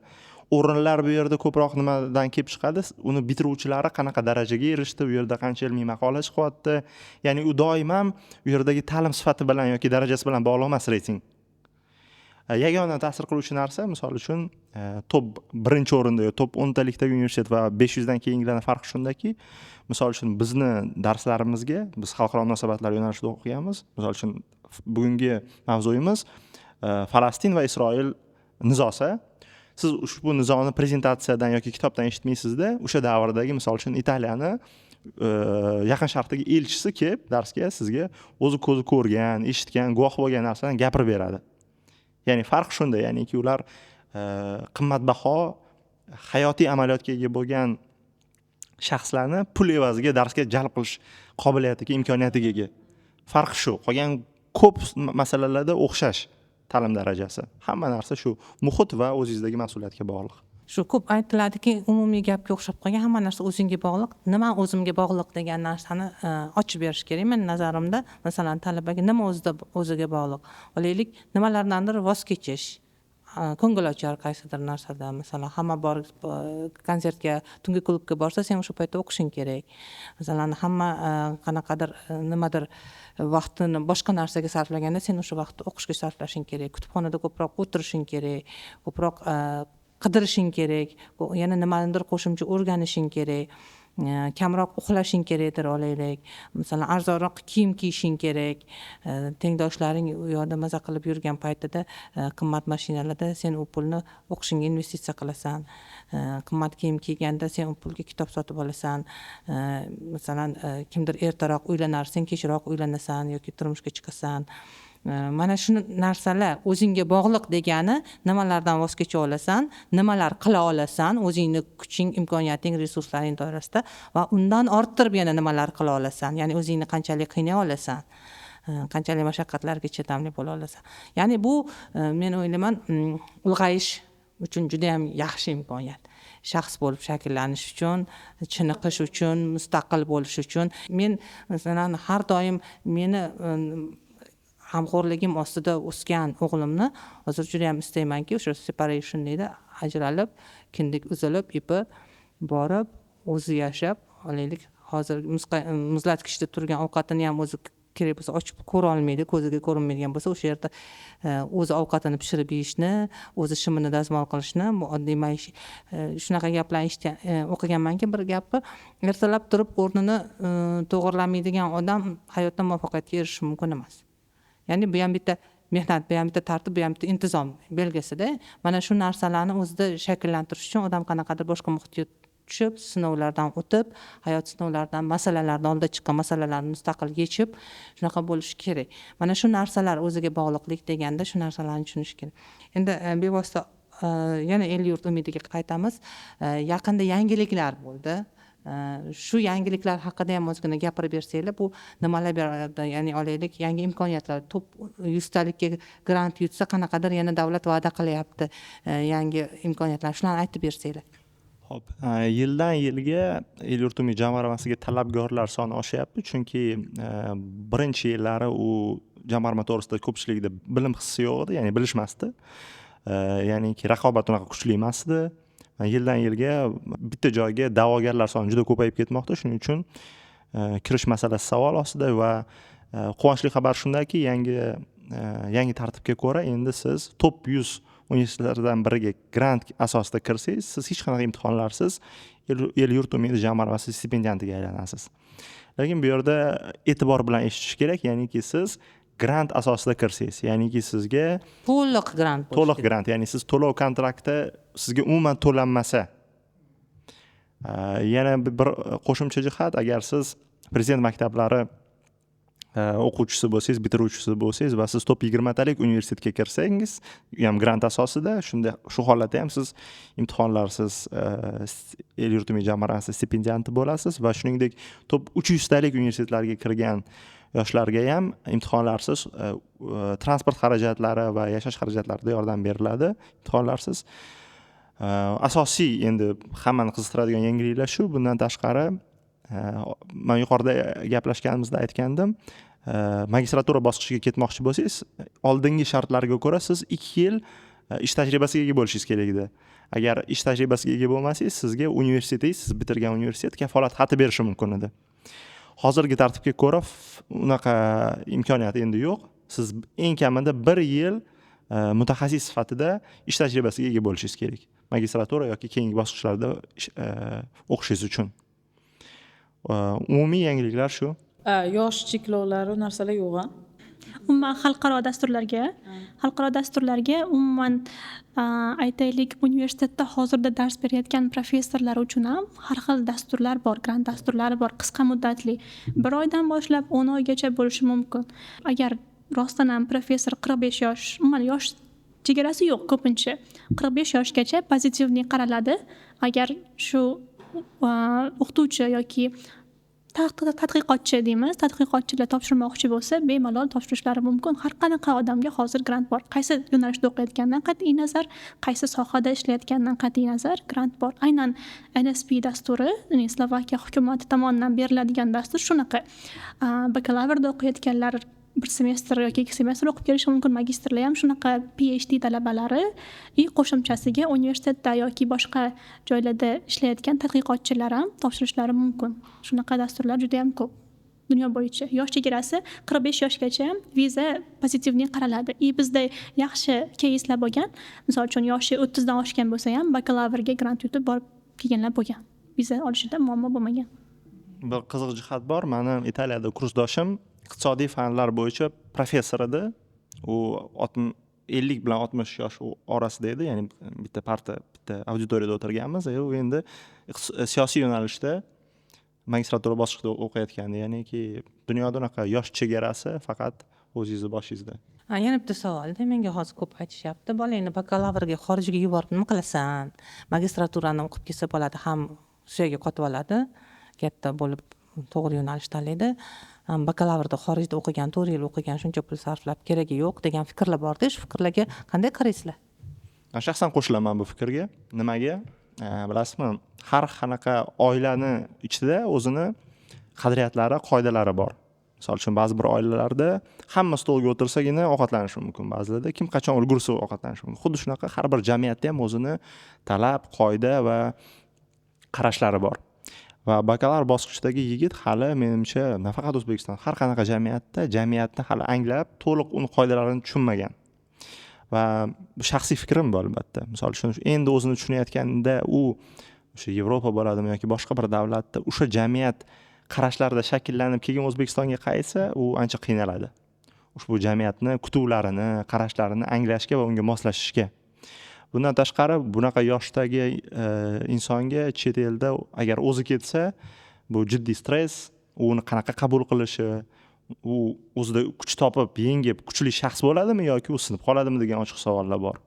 O'rinlar bu yerda ko'proq nimadan kelib chiqadi? Uni bitiruvchilari qanaqa darajaga erishdi, u yerda qancha ilmiy maqola chiqyapti. Ya'ni u doim ham u yerdagi ta'lim sifati bilan yoki darajasi bilan bog'liq emas reyting. Yagona ta'sir qiluvchi narsa, misol uchun, top 1-o'rinda yoki top 10talikdagi universitet va 500 dan keyingilarning farqi shundaki, misol uchun bizni darslarimizga, biz xalqaro munosabatlar yo'nalishida o'qiganmiz. Misol uchun bugungi mavzuyimiz Falastin va Isroil nizosi. Siz ushbu nizoni prezentatsiyadan yoki kitobdan eshitmaysizda, o'sha davrdagi misol uchun Italiyani yaqin sharqdagi elchisi kelib darsga sizga o'zi ko'zi ko'rgan, eshitgan, guvoh bo'lgan narsalarni gapirib beradi. Ya'ni farq shunda, ya'niki ular qimmatbaho hayotiy amaliyotga ega bo'lgan shaxslarni pul evaziga darsga jalb qilish qobiliyatiga, imkoniyatiga ega. Farq shu. Qolgan ko'p masalalarda o'xshash ta'lim darajasi. Hamma narsa shu muhit va o'zingizdagi mas'uliyatga bog'liq. Shu ko'p aytiladiki, umumiy gapga o'xshab qolgan, hamma narsa o'zingga bog'liq. Nima o'zimga bog'liq degan narsani ochib berish kerak. Men nazarimda, masalan, talabaga nima o'ziga bog'liq? Olaylik, nimalardandir voz kechish. Ko'ngilochar qaysidir narsada, masalan, hamma bor konsertga, tungi klubga borsa, sen o'sha paytda o'qishing kerak. Masalan, hamma qanaqadir nimadir vaqtini boshqa narsaga sarflaganda, sen o'sha vaqtni o'qishga sarflashing kerak. Kutubxonada ko'proq o'tirishing kerak, ko'proq qidirishing kerak, yana nimadir qo'shimcha o'rganishing kerak. Kamroq uxlashing kerakdir, olaylik. Masalan, arzonroq kiyim kiyishing kerak. Tengdoshlaring u yoqda maza qilib yurgan paytida qimmat mashinalarda sen u pulni o'qishingga investitsiya qilasan. Qimmat kiyim kiyganda sen u pulga kitob sotib olasan. Masalan, kimdir ertaroq uylanar, sen kechroq uylanasan yoki turmushga chiqasan. Mana shu narsalar o'zingga bog'liq degani, nimalardan voz kecha olasan, nimalar qila olasan, o'zingni kuching, imkoniyating, resurslaring doirasida va undan orttirib yana nimalar qila olasan. Ya'ni o'zingni qanchalik qiynay olasan, qanchalik mashaqqatlarga chidamli bo'la olasan. Ya'ni bu men o'ylayman, ulg'ayish uchun juda ham yaxshi imkoniyat. Shaxs bo'lib shakllanish uchun, chiniqish uchun, mustaqil bo'lish uchun. Men masalan har doim meni g'amxo'rligim ostida o'sgan o'g'limni hozir juda ham istaymanki, o'sha separation deydi, ajralib, kindik uzilib, ipi borib, o'zi yashab, olaylik, hozir muzlatgichda turgan ovqatini ham o'zi kerak bo'lsa ochib ko'ra olmaydi, ko'ziga ko'rinmaydigan bo'lsa, o'sha yerda o'zi ovqatini pishirib yeyishni, o'zi shimini dazmol qilishni, bu oddiy maishiy shunaqa gaplarni eshitgan, o'qiganmanki bir gapni, ertalab turib o'rnini to'g'irlamaydigan odam hayotda muvaffaqiyatga erishishi mumkin emas. Ya'ni bu ham bitta mehnat, bu ham bitta tartib, bu ham bitta intizom belgisida. Mana shu narsalarni o'zida shakllantirish uchun odam qanaqadir boshqa muhitga tushib, sinovlardan o'tib, hayot sinovlaridan, masalalardan, oldida chiqqan masalalarni mustaqil yechib, shunaqa bo'lishi kerak. Mana shu narsalar o'ziga bog'liqlik deganda shu narsalarni tushunish kerak. Endi bevosita yana El-yurt umidiga qaytamiz. Yaqinda yangiliklar bo'ldi. Shu yangiliklar haqida ham ozgina gapirib bersanglar, bu nimalar beradi? Ya'ni olaylik, yangi imkoniyatlar, top 100 talikka grant yutsa qanaqadir yana davlat va'da qilyapti, yangi imkoniyatlar, shularni aytib bersanglar. Xo'p, yildan yilga El-yurt umid jamg'armasiga talabgorlar soni oshyapti, chunki birinchi yillari u jamg'arma to'g'risida ko'pchilikda bilim hissi yo'q edi, ya'ni bilishmasdi. Ya'niki raqobat unaqa kuchli emas edi. Yildan yilga bitta joyga da'vogarlar soni juda ko'payib ketmoqda. Shuning uchun kirish masalasi savol ostida va quvonchli xabar shundaki, yangi tartibga ko'ra endi siz top 100 universitetlardan biriga grant asosida kirsangiz, siz hech qanaqa imtihonlarsiz El-yurt umidi jamg'armasi stipendiantiga aylanasiz. Lekin bu yerda e'tibor bilan eshitish kerak, ya'niki siz grant asosida kirsangiz, ya'niki sizga To'liq grant bo'lishi to'liq grant, ya'ni siz to'lov kontrakti sizga umuman to'lanmasa. Yana bir qo'shimcha jihat, agar siz prezident maktablari o'quvchisi bo'lsangiz, bitiruvchisi bo'lsangiz va siz top 20 talik universitetga kirsangiz, ham grant asosida, shunda shu holatda ham siz imtihonlarsiz El-yurt umid jamg'armasi stipendianti bo'lasiz va shuningdek top 300 talik universitetlarga kirgan yoshlarga ham imtihonlarsiz transport xarajatlari va yashash xarajatlarida yordam beriladi. Imtihonlarsiz asosiy endi hammani qiziqtiradigan yangiliklar shu. Bundan tashqari, men yuqorida gaplashganimizda aytgandim, magistratura bosqichiga ketmoqchi bo'lsangiz, oldingi shartlarga ko'ra siz 2 yil ish tajribasiga ega bo'lishingiz kerak edi. Agar ish tajribasiga ega bo'lmasangiz, sizga universitetingiz, siz bitirgan universitet kafolat xati berishi mumkin edi. Hozirgi tartibga ko'ra unaqa imkoniyat endi yo'q. Siz eng kamida 1 yil mutaxassis sifatida ish tajribasiga ega bo'lishingiz kerak. Magistratura yoki keyingi bosqichlarda o'qishingiz uchun. Umumiy yangiliklar shu. Yosh cheklovlari narsalar yo'q. Umuman xalqaro dasturlarga umuman aytaylik, universitetda hozirda dars berayotgan professorlar uchun ham har xil dasturlar bor, grant dasturlari bor, qisqa muddatli. 1 oydan boshlab 10 oygacha bo'lishi mumkin. Agar rostdan ham professor 45 yosh, umuman yosh chegarasi yo'q ko'pincha. 45 yoshgacha pozitivniy qaraladi. Agar shu o'qituvchi yoki tadqiqotchi deymiz, tadqiqotchilar topshirmoqchi bo'lsa, bemalol topshirishlari mumkin. Har qanaqa odamga hozir grant bor. Qaysi yo'nalishda o'qiyotgandan qat'iy nazar, qaysi sohada ishlayotgandan qat'iy nazar grant bor. Aynan NSP dasturi, ya'ni Slovakiya hukumati tomonidan beriladigan dastur shunaqa. Bakalavrda o'qiyotganlar 1 semestr yoki 2 semestr o'qib kelishi mumkin. Magistrlar ham shunaqa, PhD talabalari qo'shimchasiga universitetda yoki boshqa joylarda ishlayotgan tadqiqotchilar ham topshirishlari mumkin. Shunaqa dasturlar juda ham ko'p dunyo bo'yicha. Yosh chegarasi 45 yoshgacha viza pozitivniy qaraladi. Bizda yaxshi keyslar bo'lgan. Misol uchun yoshi 30 dan oshgan bo'lsa ham bakalavrga grant yutib borib kelganlar bo'lgan. Viza olishida muammo bo'lmagan. Bir qiziq jihat bor. Meni Italiyada kursdoshim iqtisodiy fanlar bo'yicha professor edi. U 50 bilan 60 yosh orasida edi, ya'ni bitta auditoriyada o'tirganmiz. U endi siyosiy yo'nalishda magistratura bosqichida o'qiyotgandi. Ya'niki dunyoda unaqa yosh chegarasi faqat o'zingizni boshingizda. Yana bitta savolda menga hozir ko'p aytishyapti. Bolangni bakalavrga xorijga yuborib nima qilasan? Magistraturani o'qib kelsa bo'ladi, ham suyaga qotib oladi. Katta bo'lib to'g'ri yo'nalish tanlaydi. Bakalavrda xorijda o'qigan, 4 yil o'qigan, shuncha pul sarflab keragi yo'q degan fikrlar bor-da. Shu fikrlarga qanday qaraysizlar? Men shaxsan qo'shilaman bu fikrga. Nimaga? Bilasizmi? Har qanaqa oilani ichida o'zini qadriyatlari, qoidalari bor. Misol uchun ba'zi bir oilalarda hamma stolga o'tirsagina ovqatlanishi mumkin, ba'zilarda kim qachon ulgursa ovqatlanishi mumkin. Xuddi shunaqa har bir jamiyatda ham o'zini talab, qoida va qarashlari bor. Va bakalavr bosqichidagi yigit hali menimcha nafaqat O'zbekiston, har qanaqa jamiyatni hali anglab, to'liq uni qoidalarini tushunmagan. Va bu shaxsiy fikrim bu albatta. Misol uchun endi o'zini tushunayotganda u o'sha Yevropa bo'ladimi yoki boshqa bir davlatda o'sha jamiyat qarashlarida shakllanib keyin O'zbekistonga qaytsa, u ancha qiynaladi. Ushbu jamiyatni kutuvlarini, qarashlarini anglashga va unga moslashishga. Bundan tashqari bunaqa yoshdagi insonga chet elda agar o'zi ketsa, bu jiddiy stress, uni qanaqa qabul qilishi, u o'zida kuch topib, yengib, kuchli shaxs bo'ladimi yoki u sinib qoladimi degan ochiq savollar bor.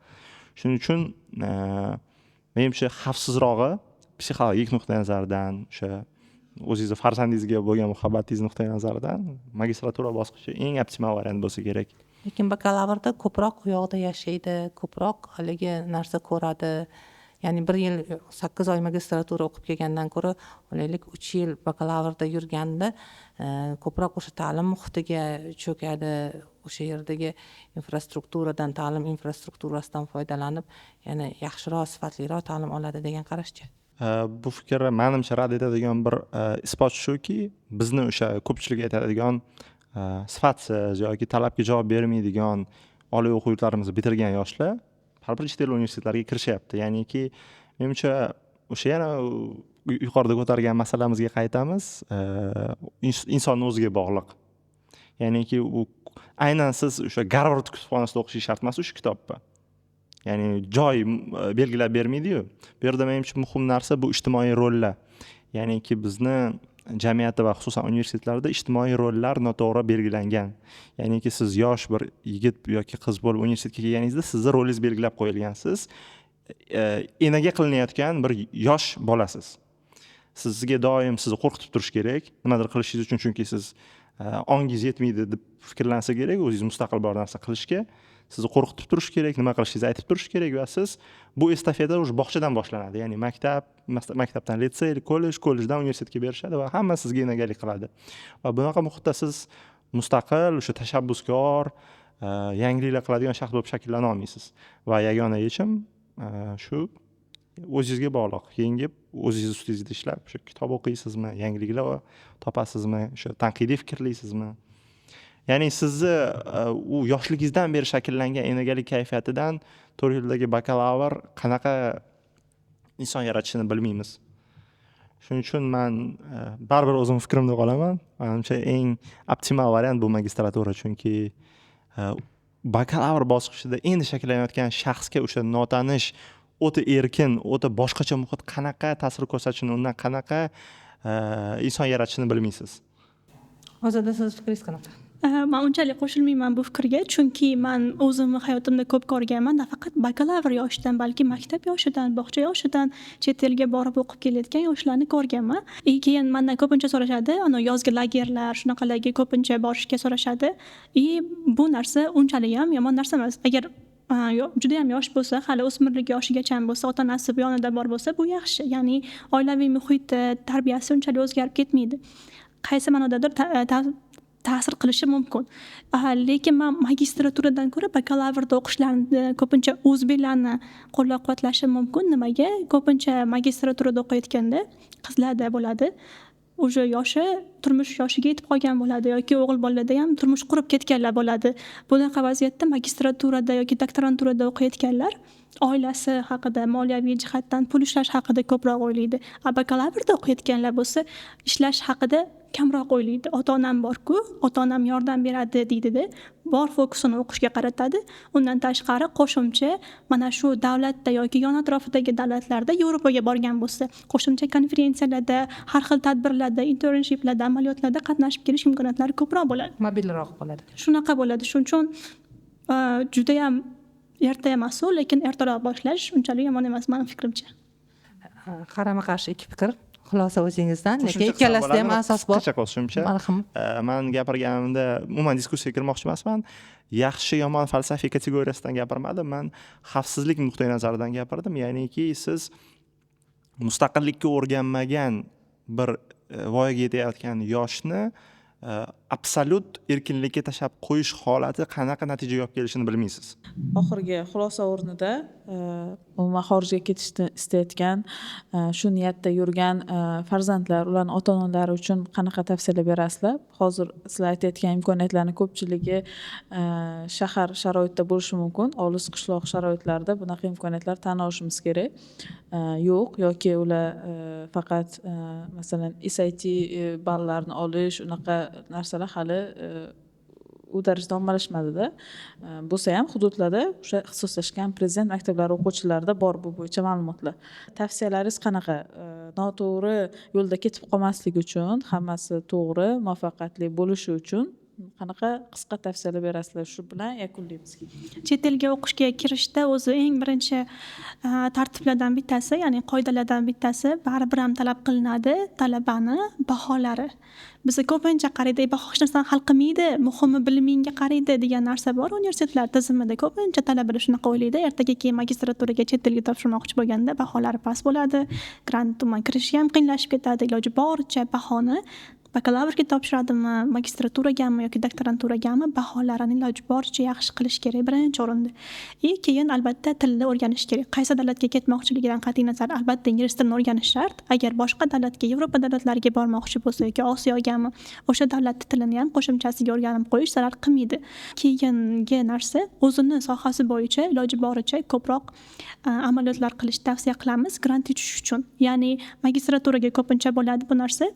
Shuning uchun menimcha xavfsizrog'i psixologik nuqtai nazardan, o'sha o'zingizni farzandingizga bo'lgan muhabbatingiz nuqtai nazaridan magistratura bosqichi eng optimal variant bo'lsa kerak. Lekin bakalavrda ko'proq u yoqda yashaydi, ko'proq haligi narsa ko'radi. Ya'ni 1 yil 8 oy magistratura o'qib kelgandan ko'ra, olaylik 3 yil bakalavrda yurganda ko'proq o'sha ta'lim muhitiga cho'kadi, o'sha yerdagi infrastrukturadan, ta'lim infrastrukturasidan foydalanib, yana yaxshiroq, sifatliroq ta'lim oladi degan qarashchi. Bu fikrni menimcha rad etadigan bir isbot shuki, bizni o'sha ko'pchilik aytadigan sifatsiz yoki talabga javob bermaydigan oliy o'quv yurtlarimizni bitirgan yoshlar har bir chet el universitetlariga kirishyapti. Ya'niki menimcha o'sha yana yuqorida ko'targan masalamizga qaytamiz. Insonni o'ziga bog'liq. Ya'niki u aynan siz o'sha Garvard kutubxonasida o'qishingiz shart emas o'sha kitobni. Ya'ni joy belgilab bermaydi-yu. Bu yerda menimcha muhim narsa bu ijtimoiy rollar. Ya'niki bizni jamiyatda va xususan universitetlarda ijtimoiy rollar noto'g'ri belgilangan. Ya'niki siz yosh bir yigit yoki qiz bo'lib universitetga kelganingizda sizni rolingiz belgilab qo'yilgan. Siz enaga qilinayotgan bir yosh bolasiz. Sizga doim sizni qo'rqitib turish kerak, nimadir qilishingiz uchun, chunki siz ongingiz yetmaydi deb fikrlansa kerak, o'zingiz mustaqil bir narsa qilishga. Sizni qo'rqitib turish kerak, nima qilishingizni aytib turish kerak va siz bu estafeta o'sha bog'chadan boshlanadi. Ya'ni maktabdan litsey, kollejdan universitetga berishadi va hamma sizga enagalik qiladi. Va bunaqa muhitda siz mustaqil, o'sha tashabbuskor, yangiliklar qiladigan shaxs bo'lib shakllana olmaysiz. Va yagona yechim shu o'zingizga bog'liq. Yengib, o'zingiz ustingizda ishlab, o'sha kitob o'qiysizmi, yangiliklar topasizmi, o'sha tanqidiy fikrlaysizmi? Ya'ni sizni u yoshligingizdan beri shakllangan enagalik kayfiyatidan 4 yildagi bakalavr qanaqa inson yaratishini bilmaymiz. Shuning uchun men baribir o'zim fikrimda qolaman. Menimcha eng optimal variant bu magistratura, chunki bakalavr bosqichida endi shakllanayotgan shaxsga o'sha notanish, o'ta erkin, o'ta boshqacha muhit qanaqa ta'sir ko'rsatishini, undan qanaqa inson yaratishini bilmaysiz. Hozirda siz fikringiz qanaqa? Men unchalik qo'shilmayman bu fikrga, chunki men o'zimni hayotimda ko'p ko'rganman. Nafaqat bakalavr yoshidan, balki maktab yoshidan, bog'cha yoshidan chet elga borib o'qib kelayotgan yoshlarni ko'rganman. Keyin mendan ko'pincha so'rashadi, ana yozgi lagerlar, shunaqalarga ko'pincha borishga so'rashadi. Bu narsa unchalik ham yomon narsa emas. Agar juda ham yosh bo'lsa, hali o'smirlik yoshigacha bo'lsa, ota-onasi bu yonida bor bo'lsa, bu yaxshi. Ya'ni oilaviy muhiti, tarbiyasi unchalik o'zgarib ketmaydi. Qaysi ma'nodadir ta'sir qilishi mumkin. Lekin men magistraturadan ko'ra bakalavrda o'qishlarni ko'pincha o'zbeklarni qo'llab-quvvatlashim mumkin. Nimaga? Ko'pincha magistraturada o'qiyotganda qizlarda bo'ladi. O'sha yoshi turmush yoshiga yetib qolgan bo'ladi yoki o'g'il bolalarda ham turmush qurib ketganlar bo'ladi. Bunaqa vaziyatda magistraturada yoki doktoranturada o'qiyotganlar oilasi haqida, moliyaviy jihatdan pul ishlash haqida ko'proq o'ylaydi. Bakalavrda o'qiyotganlar bo'lsa, ishlash haqida kamroq o'ylaydi. Ota-onam bor-ku, ota-onam yordam beradi deydi-da, bor fokusini o'qishga qaratadi. Undan tashqari qo'shimcha mana shu davlatda yoki yon atrofidagi davlatlarda Yevropaga borgan bo'lsa, qo'shimcha konferensiyalarda, har xil tadbirlarda, internshiplarda, amaliyotlarda qatnashib kelish imkoniyatlari ko'proq bo'ladi. Mobilroq bo'ladi. Shunaqa bo'ladi. Shuning uchun juda ham erta emas, lekin ertaroq boshlash unchalik yomon emas mening fikrimcha. Qarama-qarshi ikki fikr. Xulosa o'zingizdan, lekin ikkalasida ham asos bor. Qo'shimcha. Men gapirganimda umuman diskussiyaga kirmoqchi emasman. Yaxshi yomon falsafiy kategoriyasidan gapirmadim. Men xavfsizlik nuqtai nazaridan gapirdim. Ya'niki siz mustaqillikka o'rganmagan bir voyaga yetayotgan yoshni absolyut erkinlikka tashlab qo'yish holati qanaqa natijaga olib kelishini bilmaysiz. Oxirgi xulosa o'rnida umuman xorijga ketishni istayotgan, shu niyatda yurgan farzandlar, ularning ota-onalari uchun qanaqa tavsiyalar berasizlar? Hozir sizlar aytayotgan imkoniyatlarning ko'pchiligi shahar sharoitida bo'lishi mumkin. Olis qishloq sharoitlarida bunaqa imkoniyatlar tan olishimiz kerak. Yo'q, yoki ular faqat masalan SAT ballarni olish, unaqa narsalar hali u darajada ommalashmadida. Bo'lsa ham hududlarda o'sha ixtisoslashgan prezident maktablari o'quvchilarida bor bu bo'yicha ma'lumotlar. Tavsiyalaringiz qanaqa? Noto'g'ri yo'lda ketib qolmaslik uchun, hammasi to'g'ri, muvaffaqiyatli bo'lishi uchun qanaqa qisqa tavsiyalar berasizlar? Shu bilan yakunlaymiz. Chet elga o'qishga kirishda o'zi eng birinchi tartiblardan bittasi, ya'ni qoidalardan bittasi baribir ham talab qilinadi talabani baholari. Biz ko'pincha qaraydi, baho hech narsani hal qilmaydi, muhimi bilimingga qaraydi degan narsa bor universitetlar tizimida. Ko'pincha talabalar shunaqa o'ylaydi, ertaga keyin magistraturaga chet elga topshirmoqchi bo'lganda baholari past bo'ladi, grant kirishi ham qiyinlashib ketadi. Iloji boricha bahoni bakalavrga topshiradimi, magistraturagami yoki doktoranturagami baholarini iloji boricha yaxshi qilish kerak birinchi o'rinda. Keyin albatta tilni o'rganish kerak. Qaysi davlatga ketmoqchiligidan qat'iy nazar albatta ingliz tilini o'rganish shart. Agar boshqa davlatga, Yevropa davlatlariga bormoqchi bo'lsa yoki Osiyogami, o'sha davlat tilini ham qo'shimchasiga o'rganib qo'yish zarar qilmaydi. Keyingi narsa, o'zini sohasi bo'yicha iloji boricha ko'proq amaliyotlar qilish tavsiya qilamiz grant tushish uchun. Ya'ni magistraturaga ko'pincha bo'ladi bu narsa.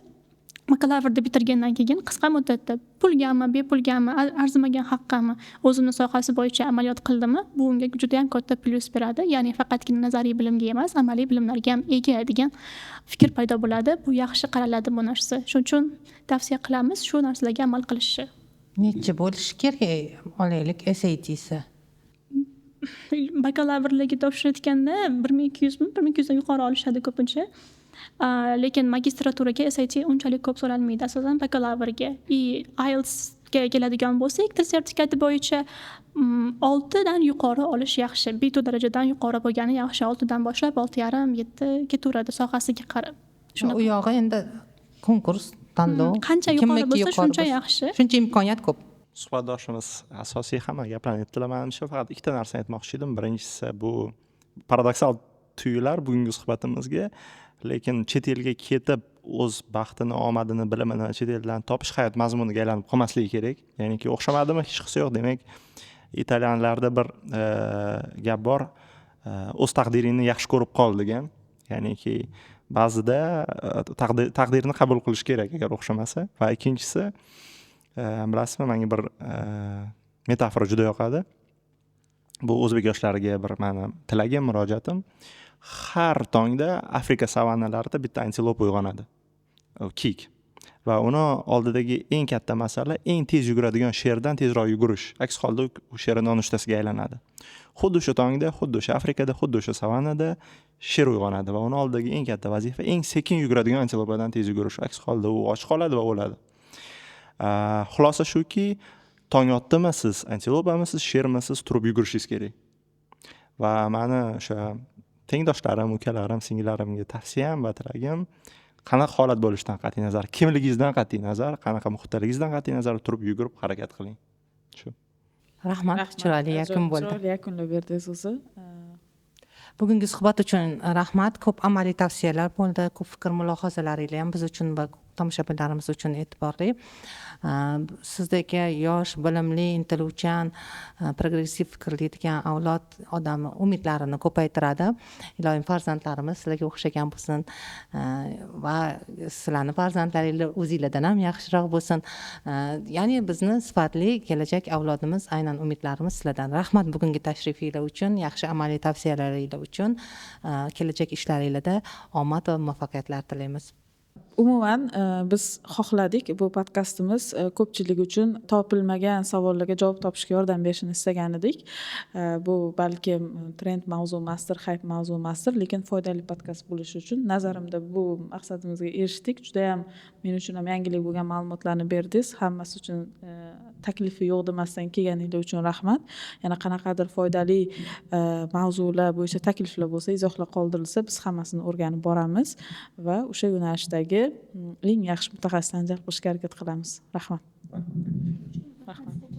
Bakalavrni bitirgandan keyin qisqa muddatda pulgami, bepulgami, arzimagan haqqami o'zini sohasi bo'yicha amaliyot qildimi, bu unga juda ham katta plyus beradi. Ya'ni faqatgina nazariy bilimga emas, amaliy bilimlarga ham ega degan fikr paydo bo'ladi. Bu yaxshi qaraladi bu narsa. Shuning uchun tavsiya qilamiz shu narsalarga amal qilishni. Necha bo'lishi kerak olaylik SAT'si? Bakalavrlarga topshirayotganda 1200 mi, 1200 dan yuqori olishadi ko'pincha. Lekin magistraturaga SAT unchalik ko'p so'ralmaydi, asosan bakalavrga. IELTS ga keladigan bo'lsak, til sertifikati bo'yicha 6 dan yuqori olish yaxshi. B2 darajadan yuqori bo'lgani yaxshi. 6 dan boshlab 6,5, 7 ketaveradi sohasiga qarab. U yog'i endi konkurs, tanlov, qancha yuqori bo'lsa shuncha yaxshi. Shuncha imkoniyat ko'p. Suhbatdoshimiz asosiy hamma gaplarni aytdilar. Men faqat ikkita narsani aytmoqchi edim. Birinchisi bu paradoksal tuyular bugungi suhbatimizga. Lekin chet elga ketib o'z baxtini, omadini, bilimini chet eldan topish hayot mazmuniga aylanib qolmasligi kerak. Ya'niki o'xshamadimi? Hech qisi yo'q. Demak, italyanlarda bir gap bor. O'z taqdiringni yaxshi ko'rib qol degan. Ya'niki ba'zida taqdirni qabul qilish kerak agar o'xshamasa. Va ikkinchisi, bilasizmi, menga bir metafora juda yoqadi. Bu o'zbek yoshlariga bir meni tilagim, murojaatim. Har tongda Afrika savannalarida bitta antilopa uyg'onadi. Kiyik. Va uni oldidagi eng katta masala eng tez yuguradigan sherdan tezroq yugurish. Aks holda u sherning nonushtasiga aylanadi. Xuddi o'sha tongda, xuddi o'sha Afrikada, xuddi o'sha savannada sher uyg'onadi va uni oldidagi eng katta vazifa eng sekin yuguradigan antilopadan tez yugurish. Aks holda u och qoladi va o'ladi. Xulosa shuki, tong otdimi siz antilopamisiz, shermisiz turib yugurishingiz kerak. Va meni o'sha tengdoshlarim, ukalarim, singillarimga tavsiyam va tilagim qanaqa holat bo'lishidan qat'iy nazar, kimligingizdan qat'iy nazar, qanaqa muhitdaligingizdan qat'iy nazar turib yugurib harakat qiling. Shu. Rahmat, chiroyli yakun bo'ldi. Chiroyli yakunlab berdingiz o'zi. Bugungi suhbat uchun rahmat. Ko'p amaliy tavsiyalar bo'ldi, ko'p fikr mulohazalaringiz ham biz uchun va tomoshabinlarimiz uchun e'tiborli. Sizdagi yosh, bilimli, intiluvchan, progressiv fikrli degan avlod odam umidlarini ko'paytiradi. Ilohim farzandlarimiz sizlarga o'xshagan bo'lsin va sizlarning farzandlaringiz o'zingizlardan ham yaxshiroq bo'lsin. Ya'ni bizni sifatli kelajak avlodimiz, aynan umidlarimiz sizlardan. Rahmat bugungi tashrifinglar uchun, yaxshi amaliy tavsiyalaringiz uchun. Kelajak ishlaringizda omad va muvaffaqiyatlar tilaymiz. Umuman biz xohladik bu podkastimiz ko'pchilik uchun topilmagan savollarga javob topishga yordam berishini istagan edik. Bu balkim trend mavzu emasdir, hype mavzu emasdir, lekin foydali podkast bo'lishi uchun nazarimda bu maqsadimizga erishdik. Juda ham men uchun ham yangilik bo'lgan ma'lumotlarni berdingiz. Hammasi uchun taklifi yo'q demasdan kelganingiz uchun rahmat. Yana qanaqadir foydali mavzular bo'yicha takliflar bo'lsa, izohlar qoldirilsa, biz hammasini o'rganib boramiz va o'sha yo'nalishdagi eng yaxshi mutaxassislarni jalb qilishga harakat qilamiz. Rahmat. Rahmat.